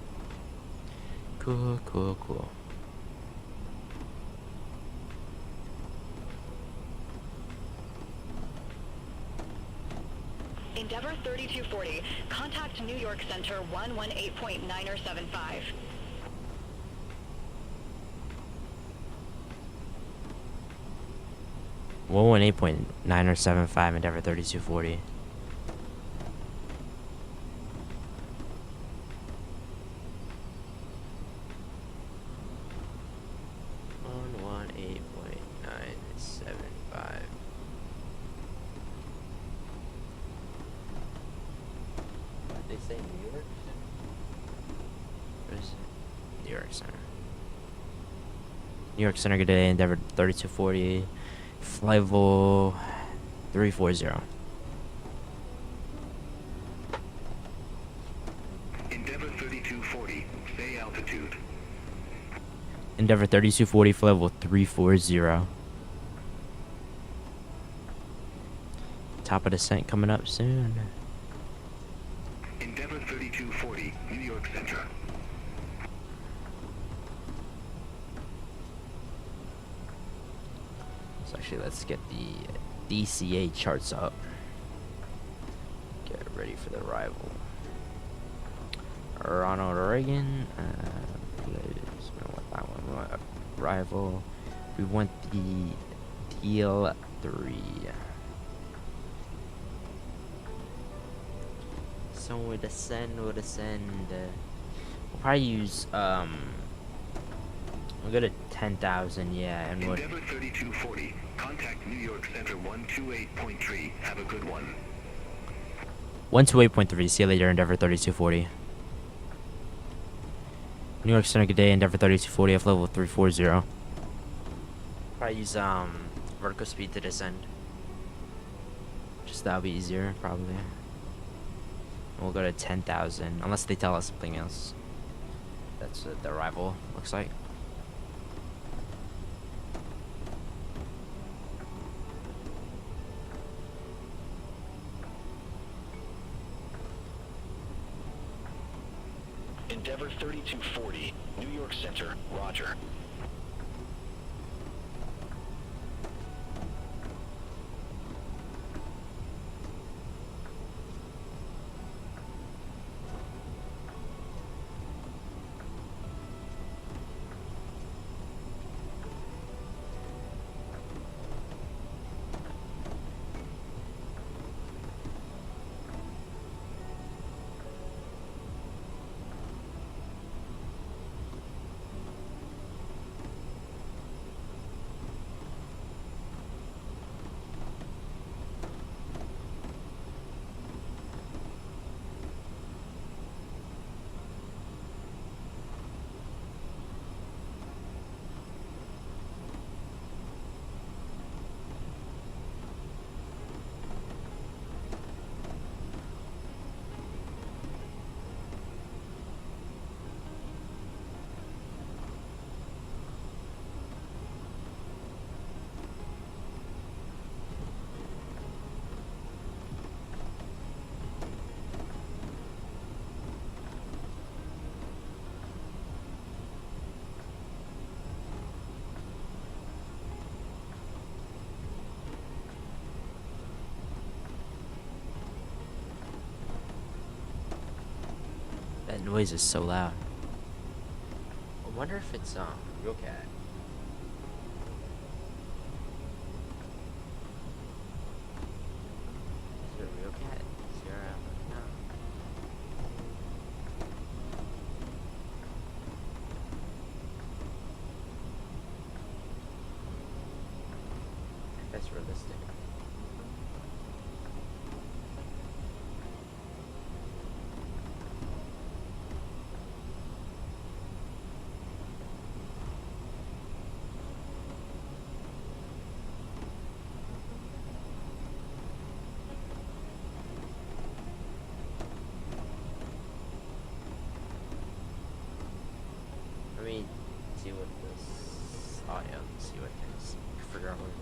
Cool. Endeavor 3240, contact New York Center 118.975. 118.975 Endeavor 3240. They say New York? What is it? New York Center. New York Center, good day. Endeavor 3240. Flight level 340. Endeavor 3240, stay altitude. Endeavor 3240, flight level 340. Top of descent coming up soon. Endeavor 3240, New York Center. So actually, let's get the DCA charts up. Get ready for the arrival. Ronald Reagan. Please, we want that one. We want arrival. We want the DL3. So we'll descend. We'll probably use we'll go to 10,000, yeah, and we'll Endeavor 3240. Contact New York Center 128.3. Have a good one. 128.3. See you later, Endeavor 3240. New York Center, good day, Endeavor 3240, F level 340. Probably use vertical speed to descend. Just that'll be easier, probably. We'll go to 10,000, unless they tell us something else. That's what the arrival looks like. Endeavor 3240. New York Center. Roger. That noise is so loud. I wonder if it's real cat. Is it a real cat? No. That's realistic. Let me see what this audio, see what it is, figure out what it is.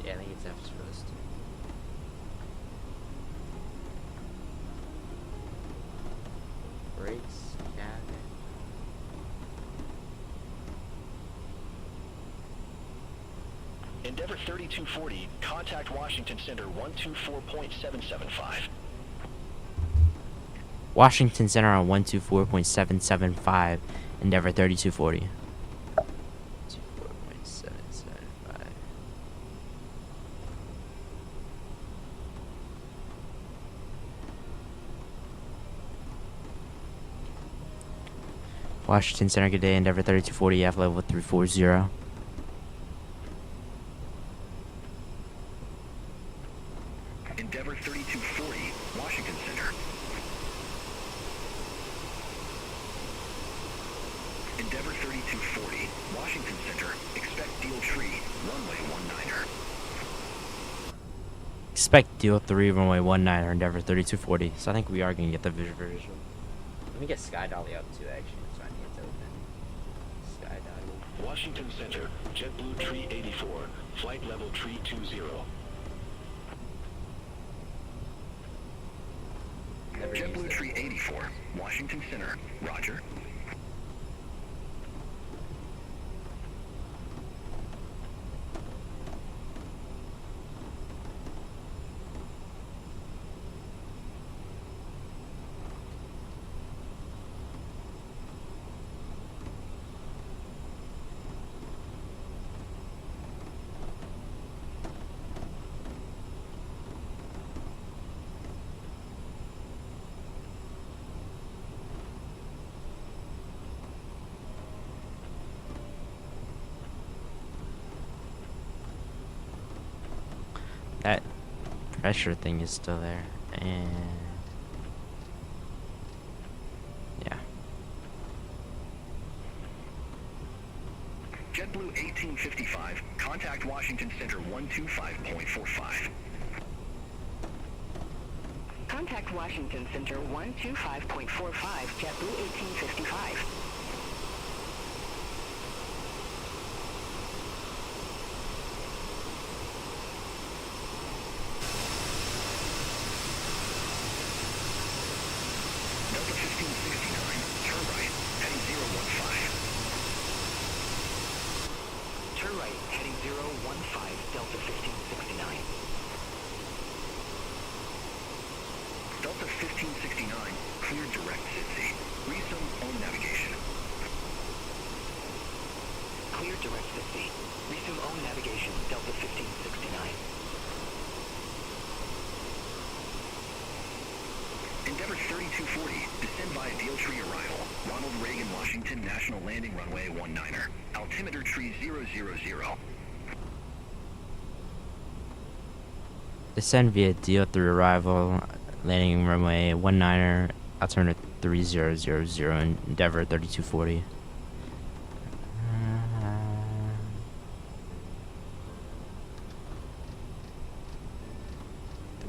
Yeah, I think it's F's for this too. Brakes, cabin. Endeavor 3240. Contact Washington Center 124.775. Washington Center on 124.775, Endeavor 3240. 24.775. Washington Center, good day, Endeavor 3240, F level 340. Endeavor 3240. Washington Center. Endeavor 3240. Washington Center. Expect deal tree. Runway 19er. Expect deal 3, runway 19er, Endeavor 3240. So I think we are going to get the visual. Let me get Sky Dolly up too, actually, so I think it's open. Sky Dolly. Washington Center. JetBlue Tree 84. Flight level Tree 20. Never used JetBlue it. 384, Washington Center. Roger. That pressure thing is still there, and yeah. JetBlue 1855, contact Washington Center 125.45. Contact Washington Center 125.45, JetBlue 1855. Delta 1569, turn right, heading 015. Turn right, heading 015, Delta 1569. Delta 1569, clear direct Sydney. Resume own navigation. Clear direct 50. Resume own navigation, Delta 1569. Endeavor 3240, descend via Deal Tree arrival. Ronald Reagan, Washington, National Landing Runway 19er. Altimeter tree 000. Descend via deal through arrival, landing runway 19er, alternative 3000, Endeavor 3240.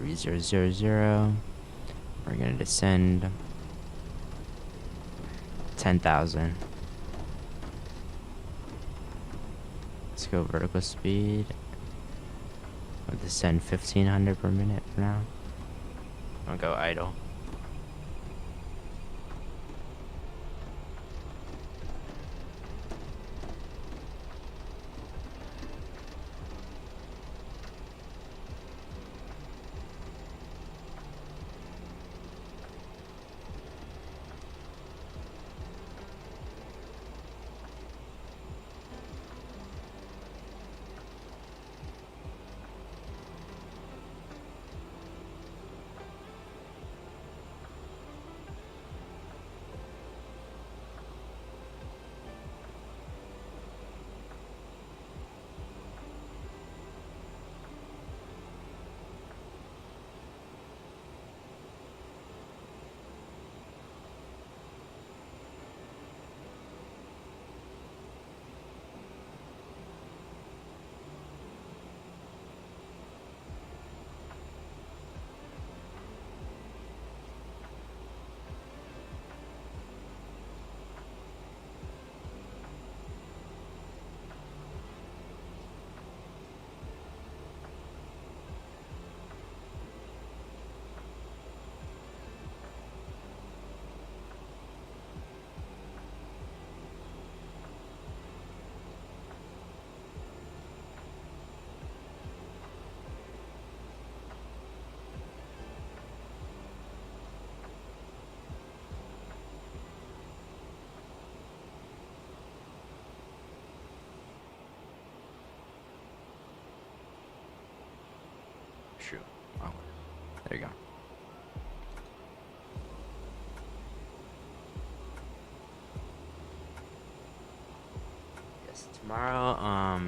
3000. We're gonna descend 10,000. Let's go vertical speed. We'll descend 1500 per minute for now. I'll go idle. Shoot. Oh, there you go. Yes, tomorrow,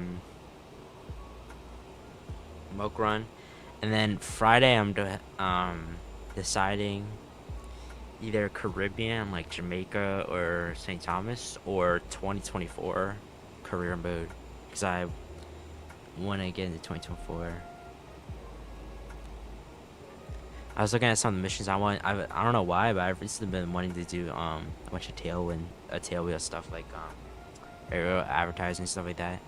Moke Run, and then Friday I'm deciding either Caribbean like Jamaica or St. Thomas, or 2024 career mode, because I want to get into 2024. I was looking at some of the missions I want. I don't know why, but I've recently been wanting to do a bunch of tailwheel stuff, like aerial advertising, stuff like that.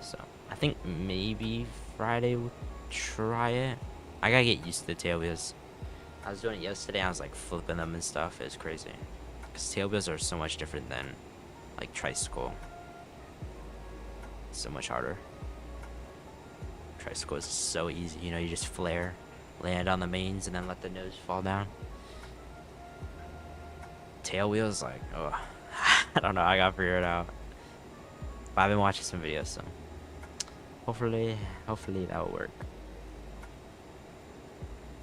So I think maybe Friday we'll try it. I gotta get used to the tailwheels. I was doing it yesterday. I was like flipping them and stuff. It's crazy. Because tail wheels are so much different than like tricycle. So much harder. Tricycle is so easy. You know, you just flare, land on the mains, and then let the nose fall down. Tail wheels, like, oh, I don't know. I gotta figure it out. But I've been watching some videos, so hopefully that will work.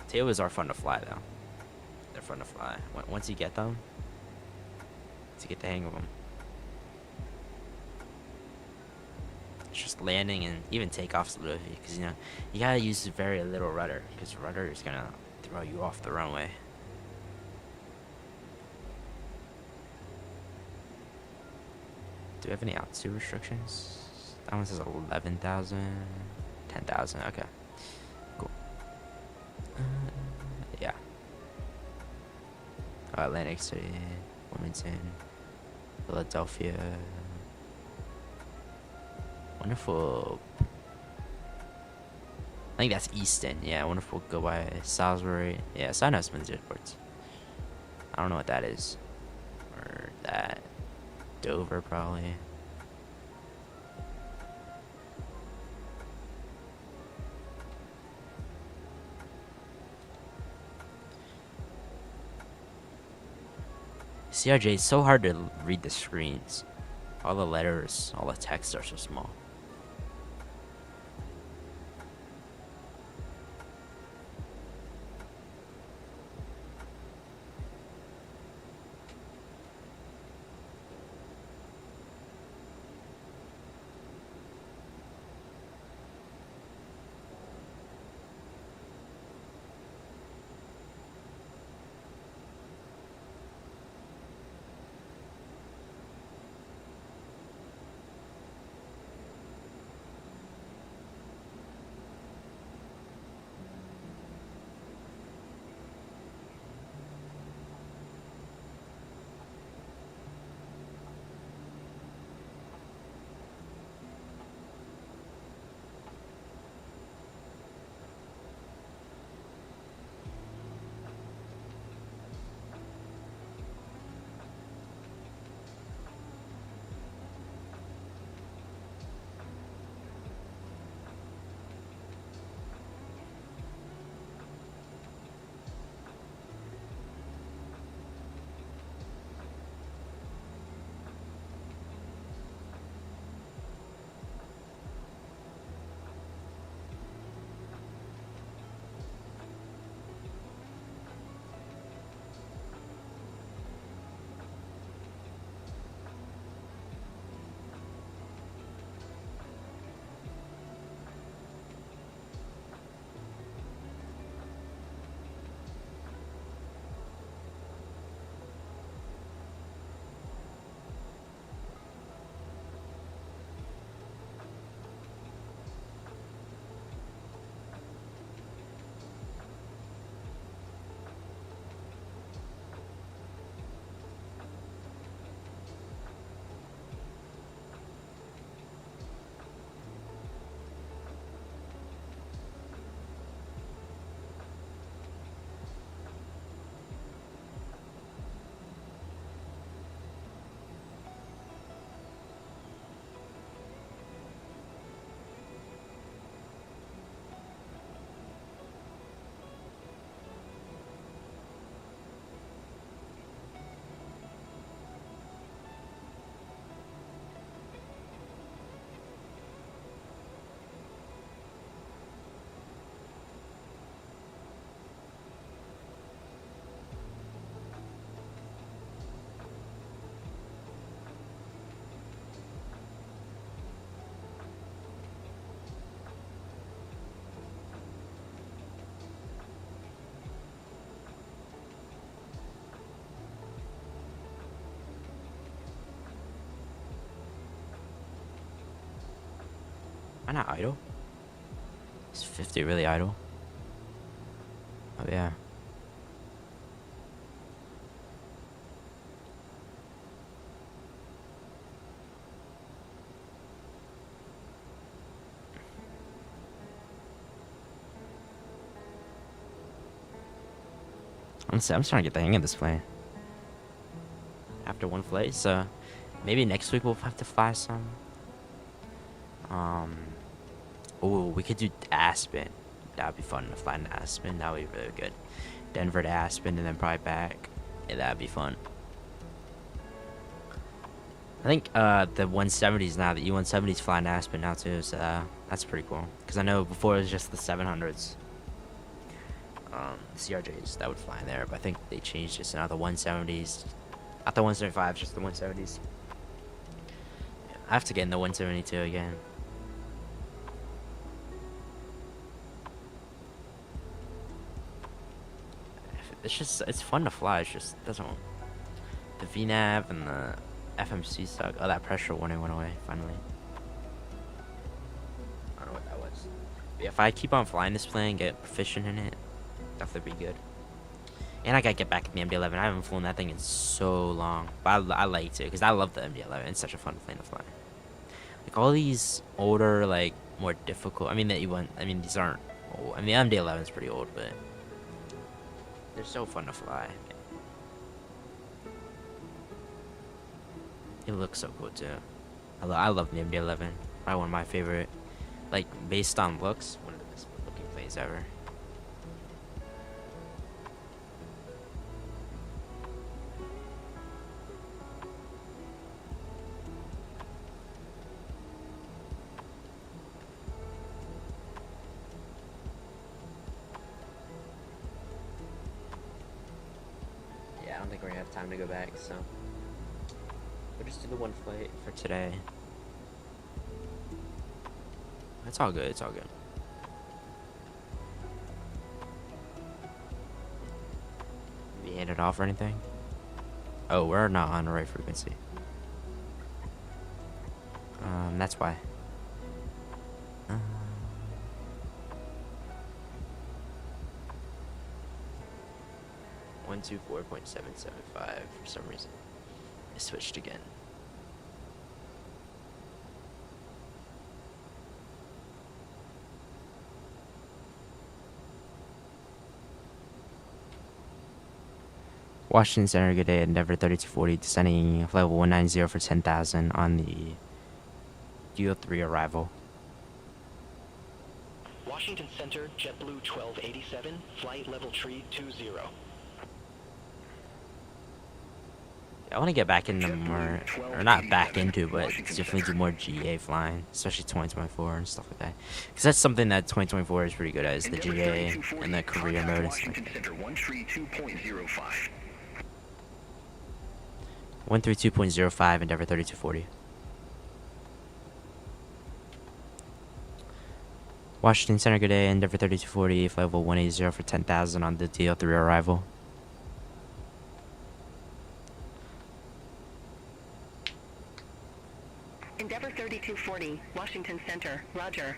Tail wheels are fun to fly, though. They're fun to fly. Once you get them, once you get the hang of them. It's just landing and even takeoff's a little iffy, because, you know, you gotta use very little rudder, because rudder is gonna throw you off the runway. Do we have any altitude restrictions? That one says 11,000, 10,000. Okay, cool. Yeah. Atlantic City, Wilmington, Philadelphia. Wonderful. I think that's Easton. Yeah, I wonder if we'll go by Salisbury. Yeah, so I know some of these airports. I don't know what that is. Or that. Dover, probably. CRJ is so hard to read the screens. All the letters, all the text are so small. Am I not idle? Is 50 really idle? Oh yeah. Honestly, I'm starting to get the hang of this plane. After one flight, so maybe next week we'll have to fly some. Oh, we could do Aspen. That'd be fun to fly in Aspen. That would be really good. Denver to Aspen and then probably back. Yeah, that'd be fun. I think the 170s now, the E-170s flying Aspen now too, so that's pretty cool. Because I know before it was just the 700s. CRJs that would fly in there, but I think they changed it, so now the 170s. Not the 175s, just the 170s. Yeah, I have to get in the 172 again. It's fun to fly, it's just doesn't. The VNAV and the FMC suck. Oh, that pressure warning went away, finally. I don't know what that was. But yeah, if I keep on flying this plane and get proficient in it, definitely be good. And I gotta get back in the MD-11. I haven't flown that thing in so long. But I like to, because I love the MD-11. It's such a fun plane to fly. Like, all these older, like, more difficult... I mean, these aren't old. I mean, the MD-11 is pretty old, but... they're so fun to fly. It looks so cool, too. I love the MD-11. Probably one of my favorite... like, based on looks, one of the best looking planes ever. I don't think we're gonna have time to go back, so we'll just do the one flight for today. It's all good, it's all good. Did we hand it off or anything? Oh, we're not on the right frequency. That's why. 124.775 for some reason. I switched again. Washington Center, good day, Endeavor 3240, descending level 190 for 10,000 on the DO3 arrival. Washington Center, JetBlue 1287, flight level tree 20. I want to get back into more, or not back into, but definitely do more GA flying, especially 2024 and stuff like that. Because that's something that 2024 is pretty good at, is the GA and the career mode and stuff like that. 132.05, Endeavor 3240. Washington Center, good day, Endeavor 3240, flight level 180 for 10,000 on the DL3 arrival. Endeavor 3240, Washington Center, roger.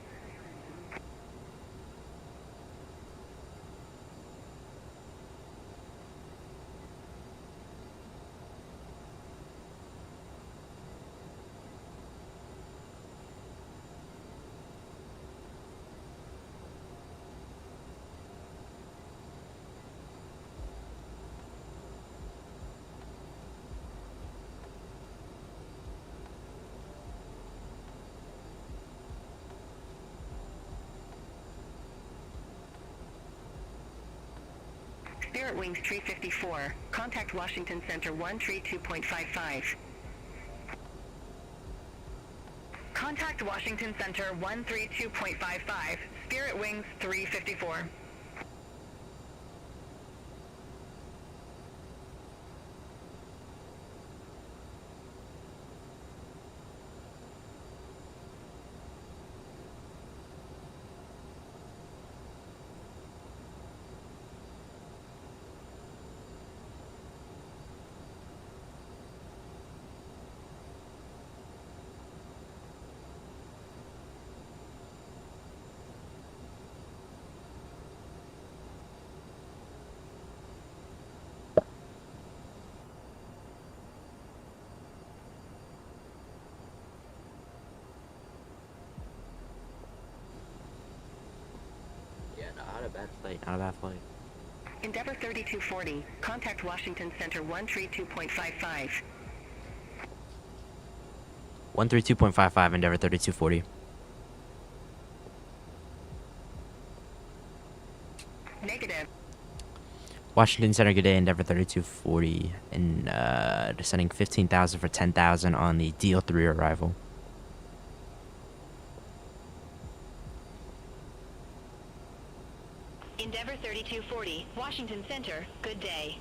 Spirit Wings 354. Contact Washington Center 132.55. Contact Washington Center 132.55. Spirit Wings 354. Yeah, not a bad flight, not a bad flight. Endeavor 3240, contact Washington Center 132.55. 132.55, Endeavor 3240. Negative. Washington Center, good day, Endeavor 3240. And descending 15,000 for 10,000 on the deal 3 arrival. Endeavor 3240, Washington Center, good day.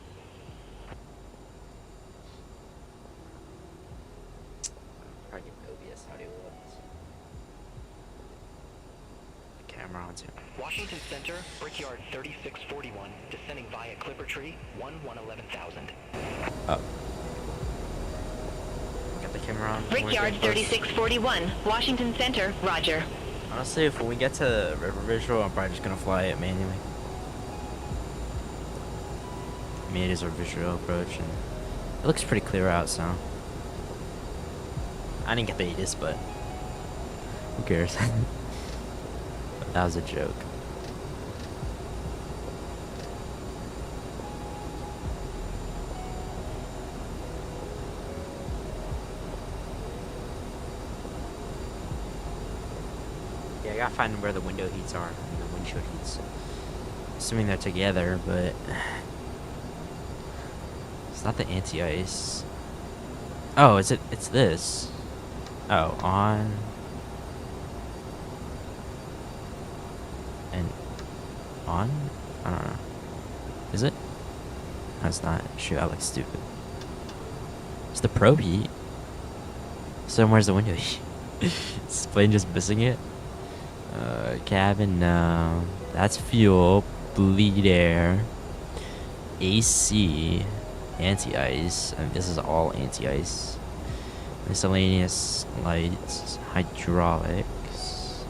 Camera on too. Washington Center, Brickyard 3641, descending via Clipper Tree, 11,000. Oh. Got the camera on. Brickyard 3641, Washington Center, roger. Honestly, if when we get to River Visual, I'm probably just gonna fly it manually. I mean, it is our visual approach, and it looks pretty clear out, so. I didn't get the ATIS, but who cares? That was a joke. Yeah, I gotta find where the window heats are and the windshield heats. Assuming they're together, but it's not the anti-ice. Oh, is it? It's this. Oh, on. And on? I don't know. Is it? No, it's not. Shoot, I look stupid. It's the probe heat. So where's the window heat? Is this plane just missing it? Cabin, no. That's fuel. Bleed air. AC. Anti-ice. I mean, this is all anti-ice. Miscellaneous lights. Hydraulics.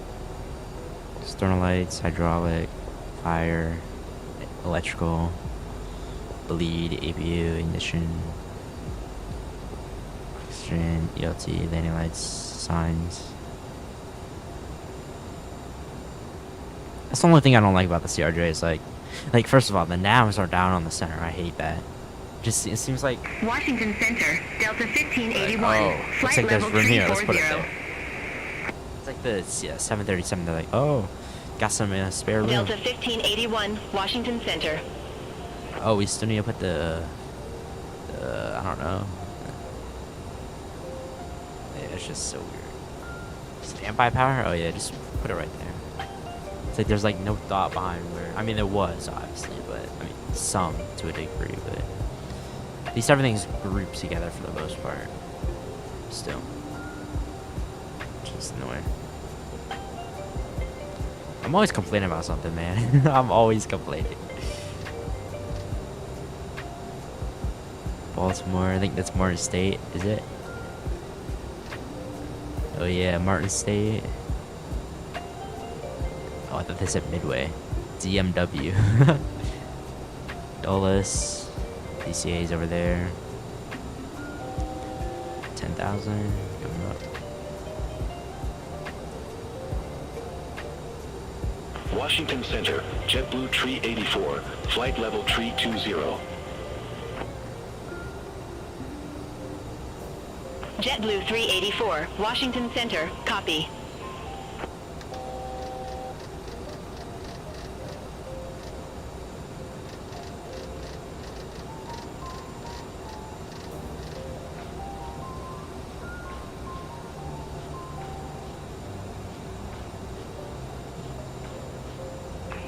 External lights. Hydraulic. Fire. Electrical. Bleed. APU. Ignition. Oxygen. ELT. Landing lights. Signs. That's the only thing I don't like about the CRJ is like first of all, the navs are down on the center. I hate that. Just it seems like Washington Center, Delta 1581, oh, looks flight like there's level room here. Let's put it 340. there. It's like the 737. They're like, oh, got some spare room. Delta 1581, Washington Center. Oh, we still need to put the I don't know. Yeah, it's just so weird. Standby power? Oh yeah, just put it right there. It's like there's like no thought behind where. I mean, there was obviously, but I mean some to a degree, but at least everything's grouped together for the most part. Still, just annoying. I'm always complaining about something, man. I'm always complaining. Baltimore, I think that's Martin State, is it? Oh yeah, Martin State. Oh, I thought they said Midway. DMW. Dulles. DCA's over there. 10,000 coming up. Washington Center, JetBlue Tree 84, flight level Tree 20. JetBlue 384, Washington Center, copy.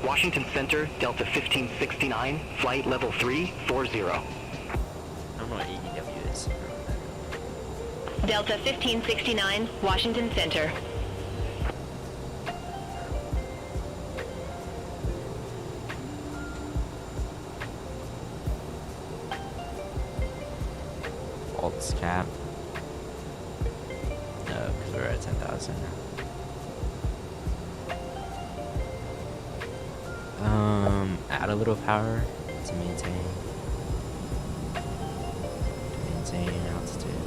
Washington Center, Delta 1569, flight level 340. I don't know what AEW is. Delta 1569, Washington Center. Alt's cap. No, because we're at 10,000. Add a little power to maintain altitude.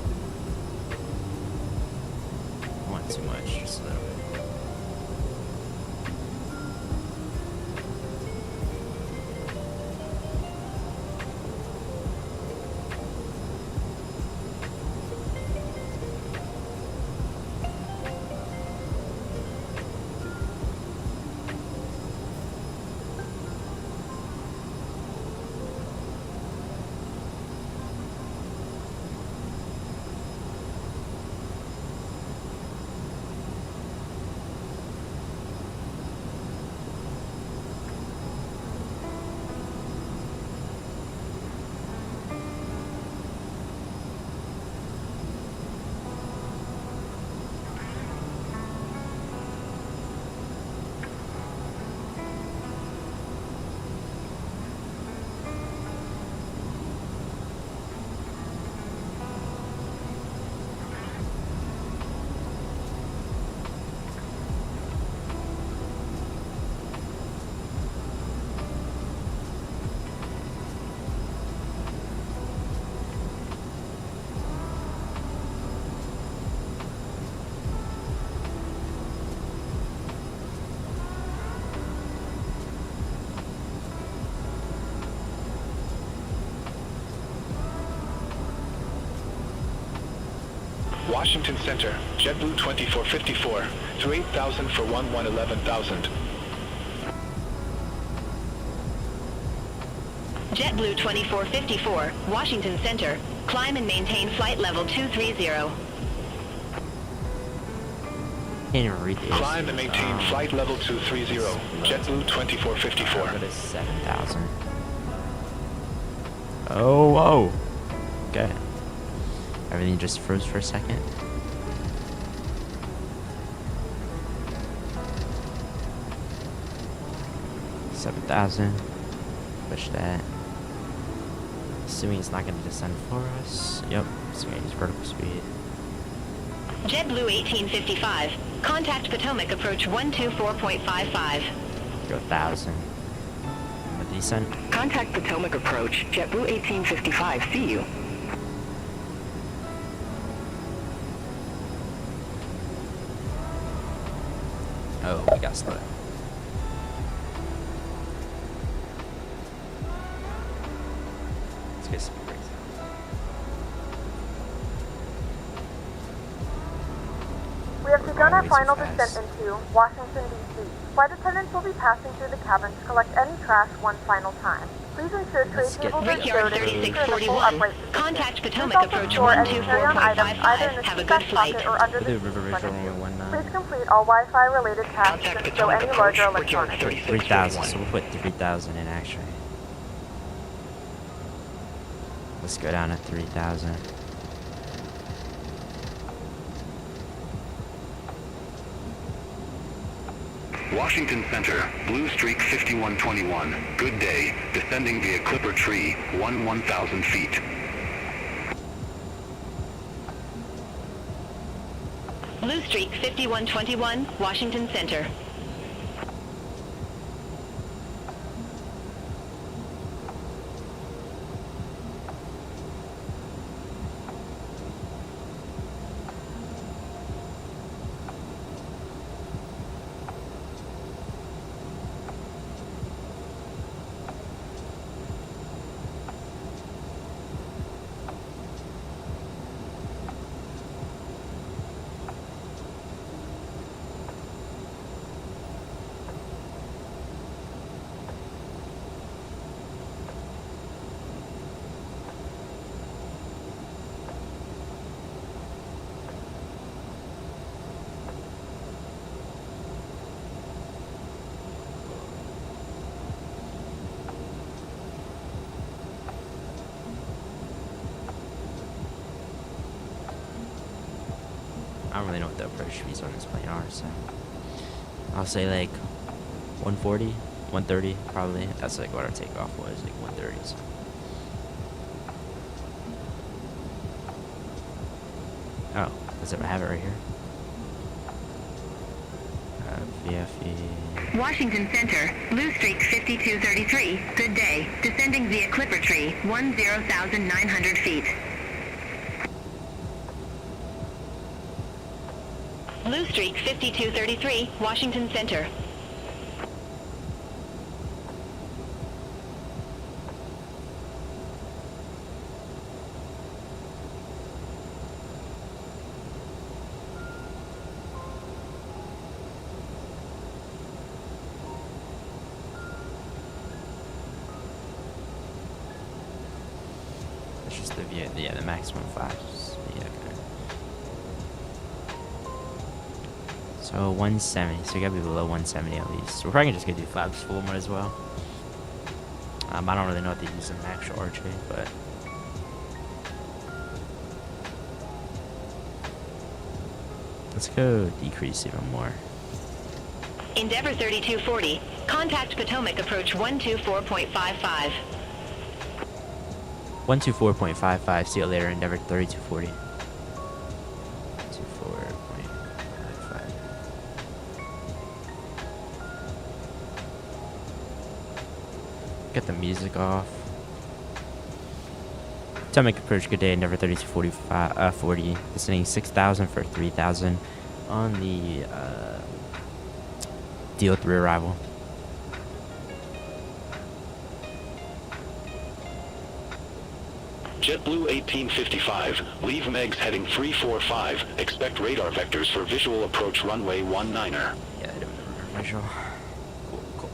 I want too much, just a little bit. Washington Center, JetBlue 2454, through 8,000 for 11,000. JetBlue 2454, Washington Center, climb and maintain flight level 230. Can't even read these. Climb and maintain flight level 230, JetBlue 2454. What is 7,000? Oh, whoa. Okay. Everything just froze for a second. $7,000. Push that. Assuming it's not going to descend for us. Yep. It's going to use vertical speed. JetBlue 1855, contact Potomac approach 124.55. Go 1,000. And the descent. Contact Potomac approach, JetBlue 1855, see you. Oh, we got slow. Let's get some breaks. We have begun our Always final fast. descent into Washington, D.C. Flight attendants will be passing through the cabin to collect any trash one final time. Please ensure tray Let's get tables are Brickyard stowed in 3641, upright position. contact Please Potomac also approach store any carry-on items either in 124.55. the Have a seat good back flight. pocket or under We'll the do seat River in front of Regional you. 19. Please complete all Wi-Fi related tasks Contact and stow Potomac any approach, larger Brickyard electronics. 3,000, 3641. so we'll put 3,000 in actually. Let's go down to 3,000. Washington Center, Blue Streak 5121. Good day. Descending via Clipper Tree, 1,000 feet. Blue Streak 5121, Washington Center. I don't really know what the approach speeds on this plane are, so I'll say like 140, 130 probably. That's like what our takeoff was, like 130s. Oh, does it have it right here? VFE. Washington Center, Blue Streak 5233. Good day. Descending via Clipper Tree, 10,900 feet. Blue Streak 5233, Washington Center. It's just the maximum flash speed. Okay. So 170. So we gotta be below 170 at least. So we're probably just gonna do flaps full mode as well. I don't really know what they use in actual RJ, but let's go decrease even more. Endeavor 3240. Contact Potomac approach 124.55. 124.55. See you later, Endeavor 3240. 24.55. Get the music off. Potomac approach, good day, Endeavor 3245 40. Descending 6,000 for 3,000 on the deal 3 arrival. JetBlue 1855, leave Megs heading 345, expect radar vectors for visual approach runway 19er. Yeah, they don't have a visual. Cool.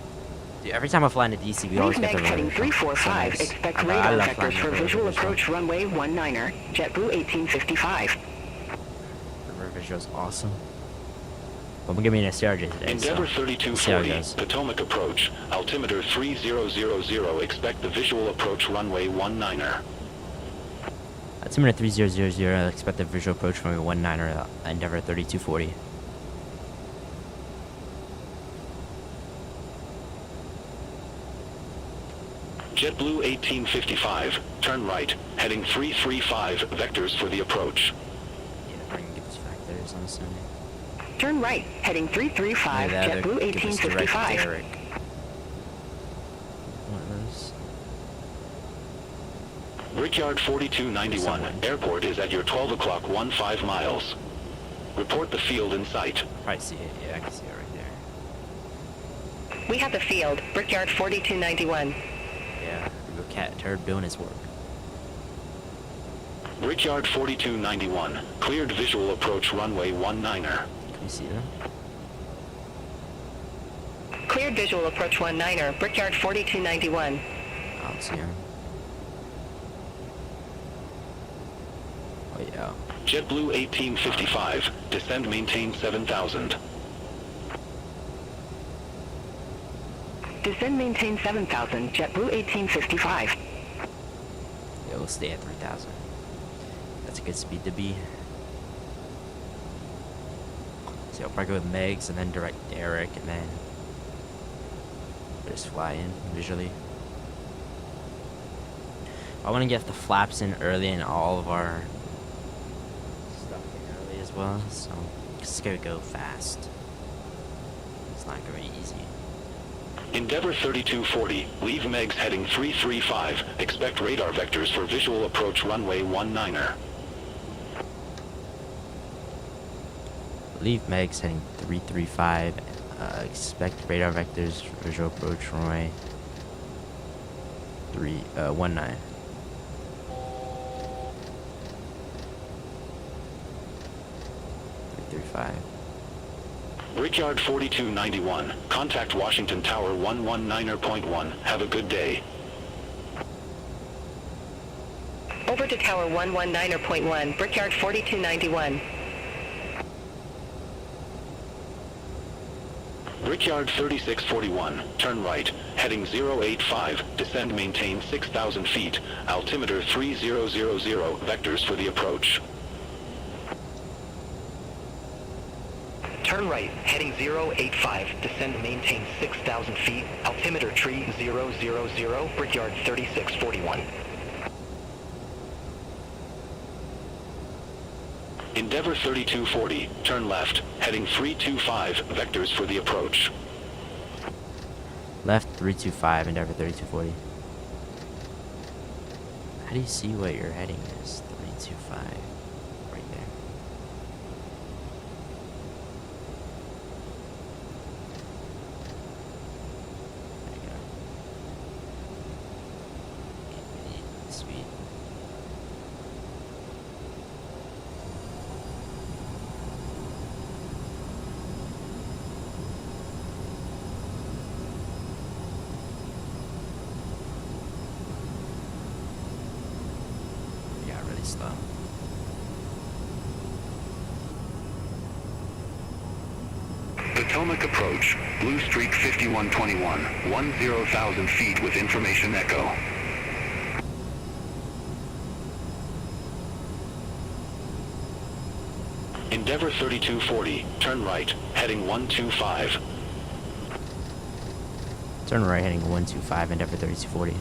Dude, every time I fly into DC, we always Leave get the Megs heading visual. 345, So nice. expect I radar love vectors flying for with visual visual. approach runway 19er, JetBlue 1855. The river visual is awesome. But we're gonna be in a CRJ today. Endeavor so let's see how it 3240, goes. Potomac approach, altimeter 3000, expect the visual approach runway 19er. Altimeter 3000, expect the visual approach from a 19er, Endeavor 3240. JetBlue 1855, turn right, heading 335, vectors for the approach. Yeah, we're gonna get these factors, I'm assuming. Turn right, heading 335, Yeah, they're JetBlue give us direct 1855. Derek. One of those. Brickyard 4291, Someone. airport is at your 12 o'clock 15 miles. Report the field in sight. Probably see it. Yeah, I can see it right there. We have the field, Brickyard 4291. Yeah, the cat turd doing his work. Brickyard 4291, cleared visual approach runway 19er. Can you see them? Cleared visual approach 19er, Brickyard 4291. I don't see him. Oh yeah. JetBlue 1855, descend maintain 7000. Descend maintain 7000, JetBlue 1855. Yeah, we'll stay at 3000. That's a good speed to be. So I'll probably go with Megs and then direct Derek and then just fly in visually. I want to get the flaps in early and all of our stuff in early as well, so it's gonna go fast. It's not gonna be easy. Endeavor 3240, leave Megs heading 335, expect radar vectors for visual approach runway 19er. Leave Megs heading 335. Expect radar vectors for visual approach runway 19. 335. Brickyard 4291, contact Washington Tower 119er.1, have a good day. Over to Tower 119er.1, Brickyard 4291. Brickyard 3641, turn right, heading 085, descend maintain 6,000 feet, altimeter 3000, vectors for the approach. Turn right, heading 085, descend maintain 6,000 feet, altimeter tree 000, Brickyard 3641. Endeavor 3240, turn left, heading 325, vectors for the approach. Left 325, Endeavor 3240. How do you see what your heading is? 325. Right there. There you go. Speed. Yeah, really slow. Potomac approach, Blue Streak 5121, 10,000 feet with information echo. Endeavor 3240, turn right, heading 125. Turn right heading 125, Endeavor 3240.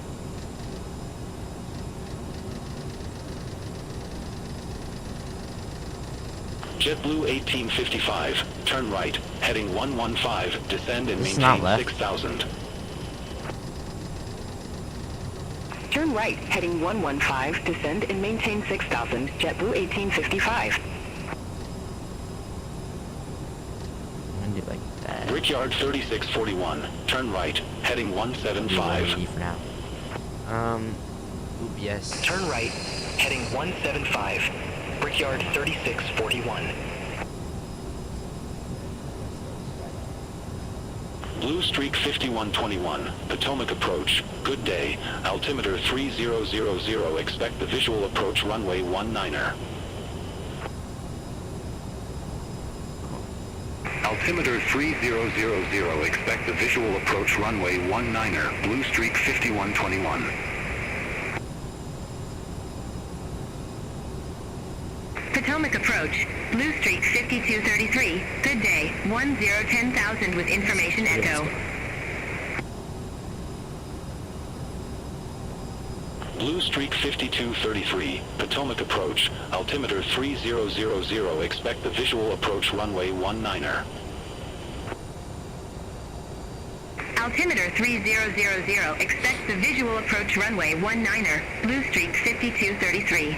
JetBlue 1855, turn right, heading 115, descend and This is not maintain left. 6,000. Turn right, heading 115, descend and maintain 6,000, JetBlue 1855. I'm gonna do it like that. Brickyard 3641, turn right, heading 175. for now. Oop, yes. Turn right, heading 175, Brickyard 3641. Blue Streak 5121, Potomac approach. Good day. Altimeter 3000. Expect the visual approach runway 19er. Altimeter 3000. Expect the visual approach runway 19er. Blue Streak 5121. Potomac approach, Blue Streak 5233. Good day, 1010,000 with information echo. Blue Streak 5233, Potomac approach. Altimeter 3000. Expect the visual approach runway 19er. Altimeter 3000, expect the visual approach runway 19er, Blue Streak 5233.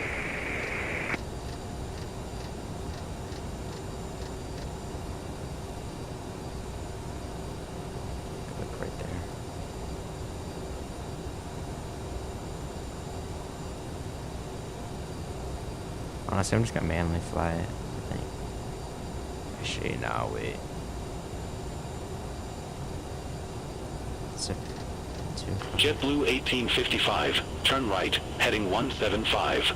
Right there. Honestly, I'm just gonna manually fly it, I think. Actually, no, wait. JetBlue 1855, turn right, heading 175.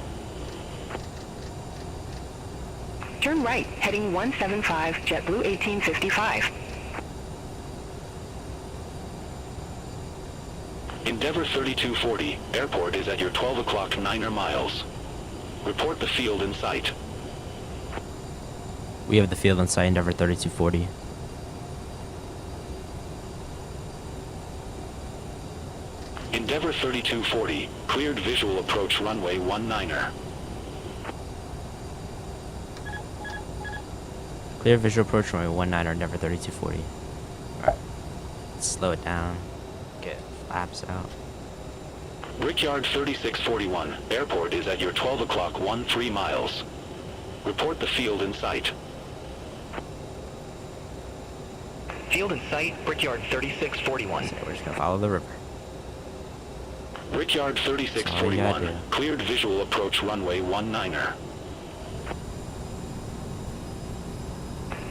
Turn right, heading 175, JetBlue 1855. Endeavor 3240, airport is at your 12 o'clock 9er miles. Report the field in sight. We have the field in sight, Endeavor 3240. Endeavor 3240, cleared visual approach runway 19er. Clear visual approach runway 19er, Endeavor 3240. Alright. Slow it down. Get flaps out. Brickyard 3641, airport is at your 12 o'clock 13 miles. Report the field in sight. Field in sight, Brickyard 3641. So we're just gonna follow the river. Brickyard That's all you 3641, gotta do. cleared visual approach runway 19er.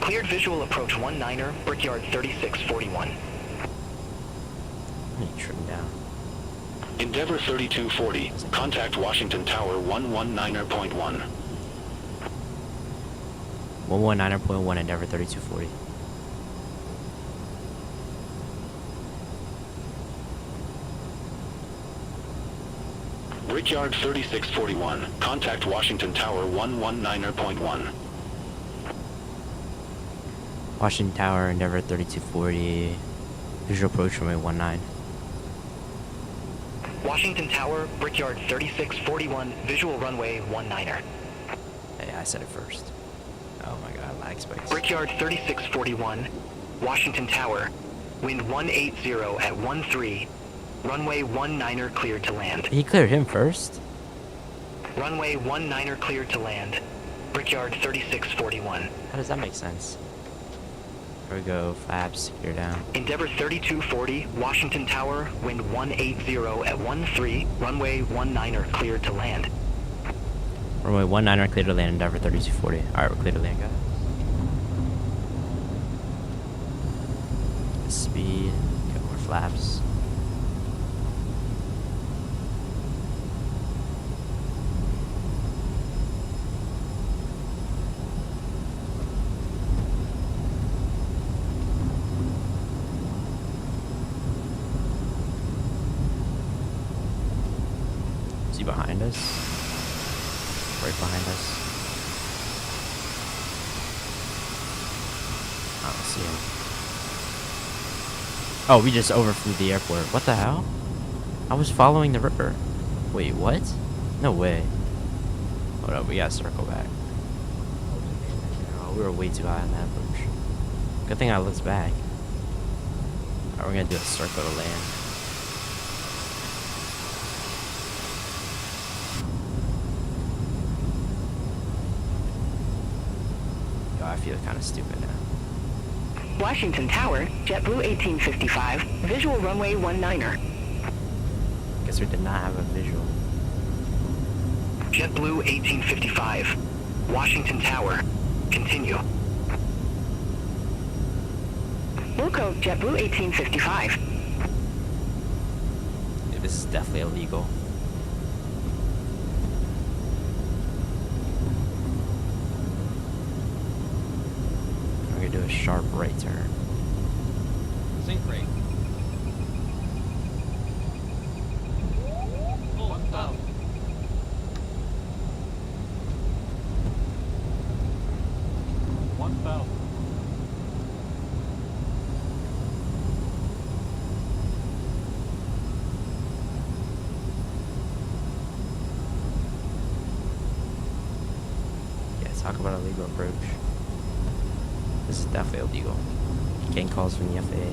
Cleared visual approach 19er, Brickyard 3641. Let me trim down. Endeavor 3240, contact Washington Tower 119er.1. 119.1, Endeavor 3240. Brickyard 3641, contact Washington Tower 119er.1. Washington Tower, Endeavor 3240. Visual approach runway 19. Washington Tower, Brickyard 3641, visual runway 19er. Hey, I said it first. Oh my god, lag spikes. Brickyard 3641, Washington Tower, wind 180 at 13, runway 19er cleared to land. He cleared him first? Runway 19er cleared to land, Brickyard 3641. How does that make sense? There we go, flaps, secure down. Endeavor 3240, Washington Tower, wind 180 at 13, runway 19er cleared to land. Runway 19er clear to land, Endeavor 3240. Alright, we're clear to land, guys. Speed, get more flaps. Is he behind us? Right behind us. I don't see him. Oh, we just overflew the airport. What the hell? I was following the river. Wait, what? No way. Hold up, we gotta circle back. Oh, we were way too high on that approach. Good thing I looked back. Alright, we're gonna do a circle to land. Yo, I feel kind of stupid now. Washington Tower, JetBlue 1855, visual runway 19er. Guess we did not have a visual. JetBlue 1855. Washington Tower. Continue. Wilco, JetBlue 1855. Yeah, this is definitely illegal. We're gonna do a sharp right turn. Sink rate. Full up. Yeah, talk about illegal approach. This is definitely illegal. Getting calls from the FAA.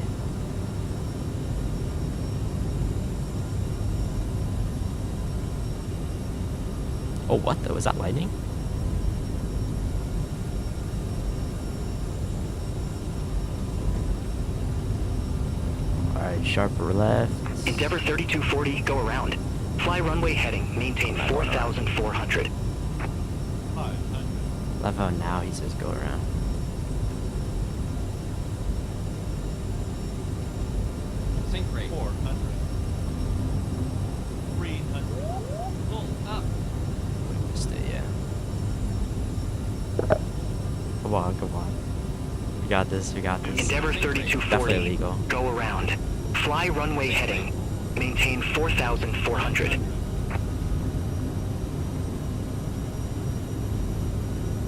Oh, what though? Was that lightning? Alright, sharper left. Endeavor 3240, go around. Fly runway heading, maintain 4,400. Love how now he says go around. Sink rate. 400. 300. Full up. Yeah. Come on, come on. We got this, we got this. Endeavor Definitely 3240, illegal. go around. Fly runway heading, maintain 4,400.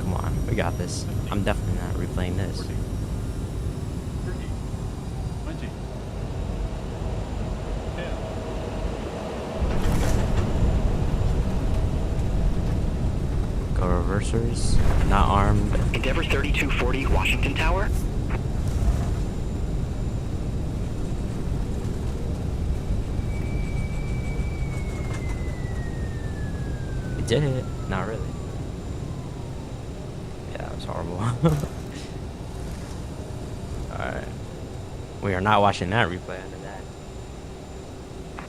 Come on, we got this. I'm definitely not replaying this. 30. 20. 10. Go reversers. Not armed. Endeavor 3240, Washington Tower. We did it. Not really. Yeah, that was horrible. Alright. We are not watching that replay under that.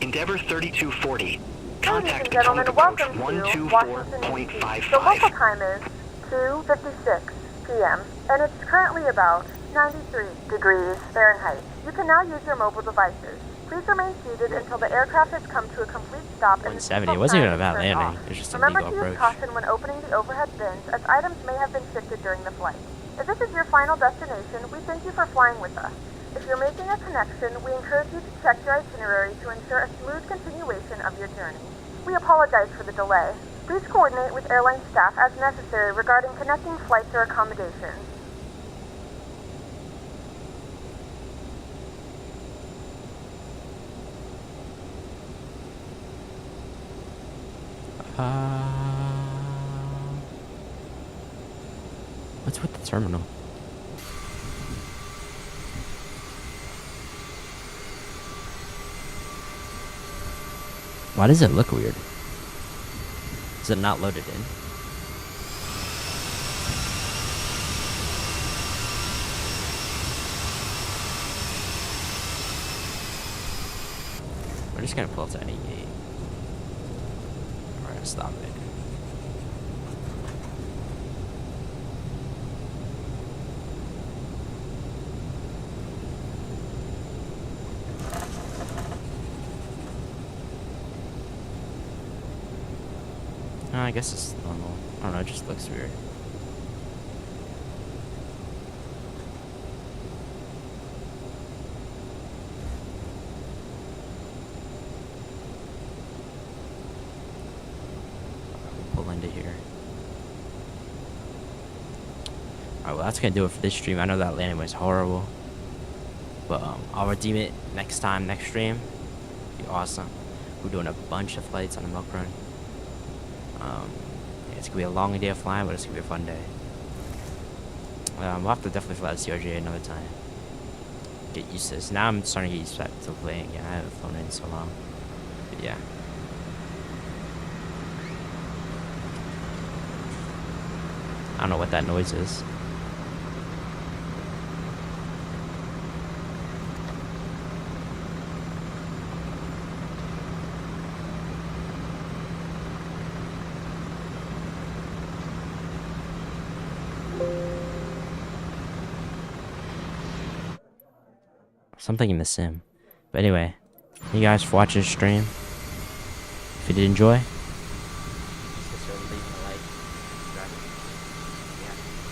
Endeavor 3240. Ladies Contact and gentlemen, Potomac welcome approach to Washington, D.C. The local 124.55. time is 2:56 p.m. and it's currently about 93 degrees Fahrenheit. You can now use your mobile devices. Please remain seated until the aircraft has come to a complete stop and the 170. It seatbelt wasn't even sign about is turned landing. off. It was just a Remember legal to use approach. caution when opening the overhead bins, as items may have been shifted during the flight. If this is your final destination, we thank you for flying with us. If you're making a connection, we encourage you to check your itinerary to ensure a smooth continuation of your journey. We apologize for the delay. Please coordinate with airline staff as necessary regarding connecting flights or accommodations. What's with the terminal? Why does it look weird? Is it not loaded in? We're just gonna pull up to any gate. We're gonna stop it. I guess it's normal. I don't know, it just looks weird. We'll pull into here. Alright, well that's gonna do it for this stream. I know that landing was horrible. But I'll redeem it next time, next stream. Be awesome. We're doing a bunch of flights on the milk run. It's gonna be a long day of flying, but it's gonna be a fun day. We'll have to definitely fly the CRJ another time. Get used to this. Now I'm starting to get used to playing again. I haven't flown in so long. But yeah. I don't know what that noise is. something in the sim. But anyway, thank you guys for watching this stream. If you did enjoy,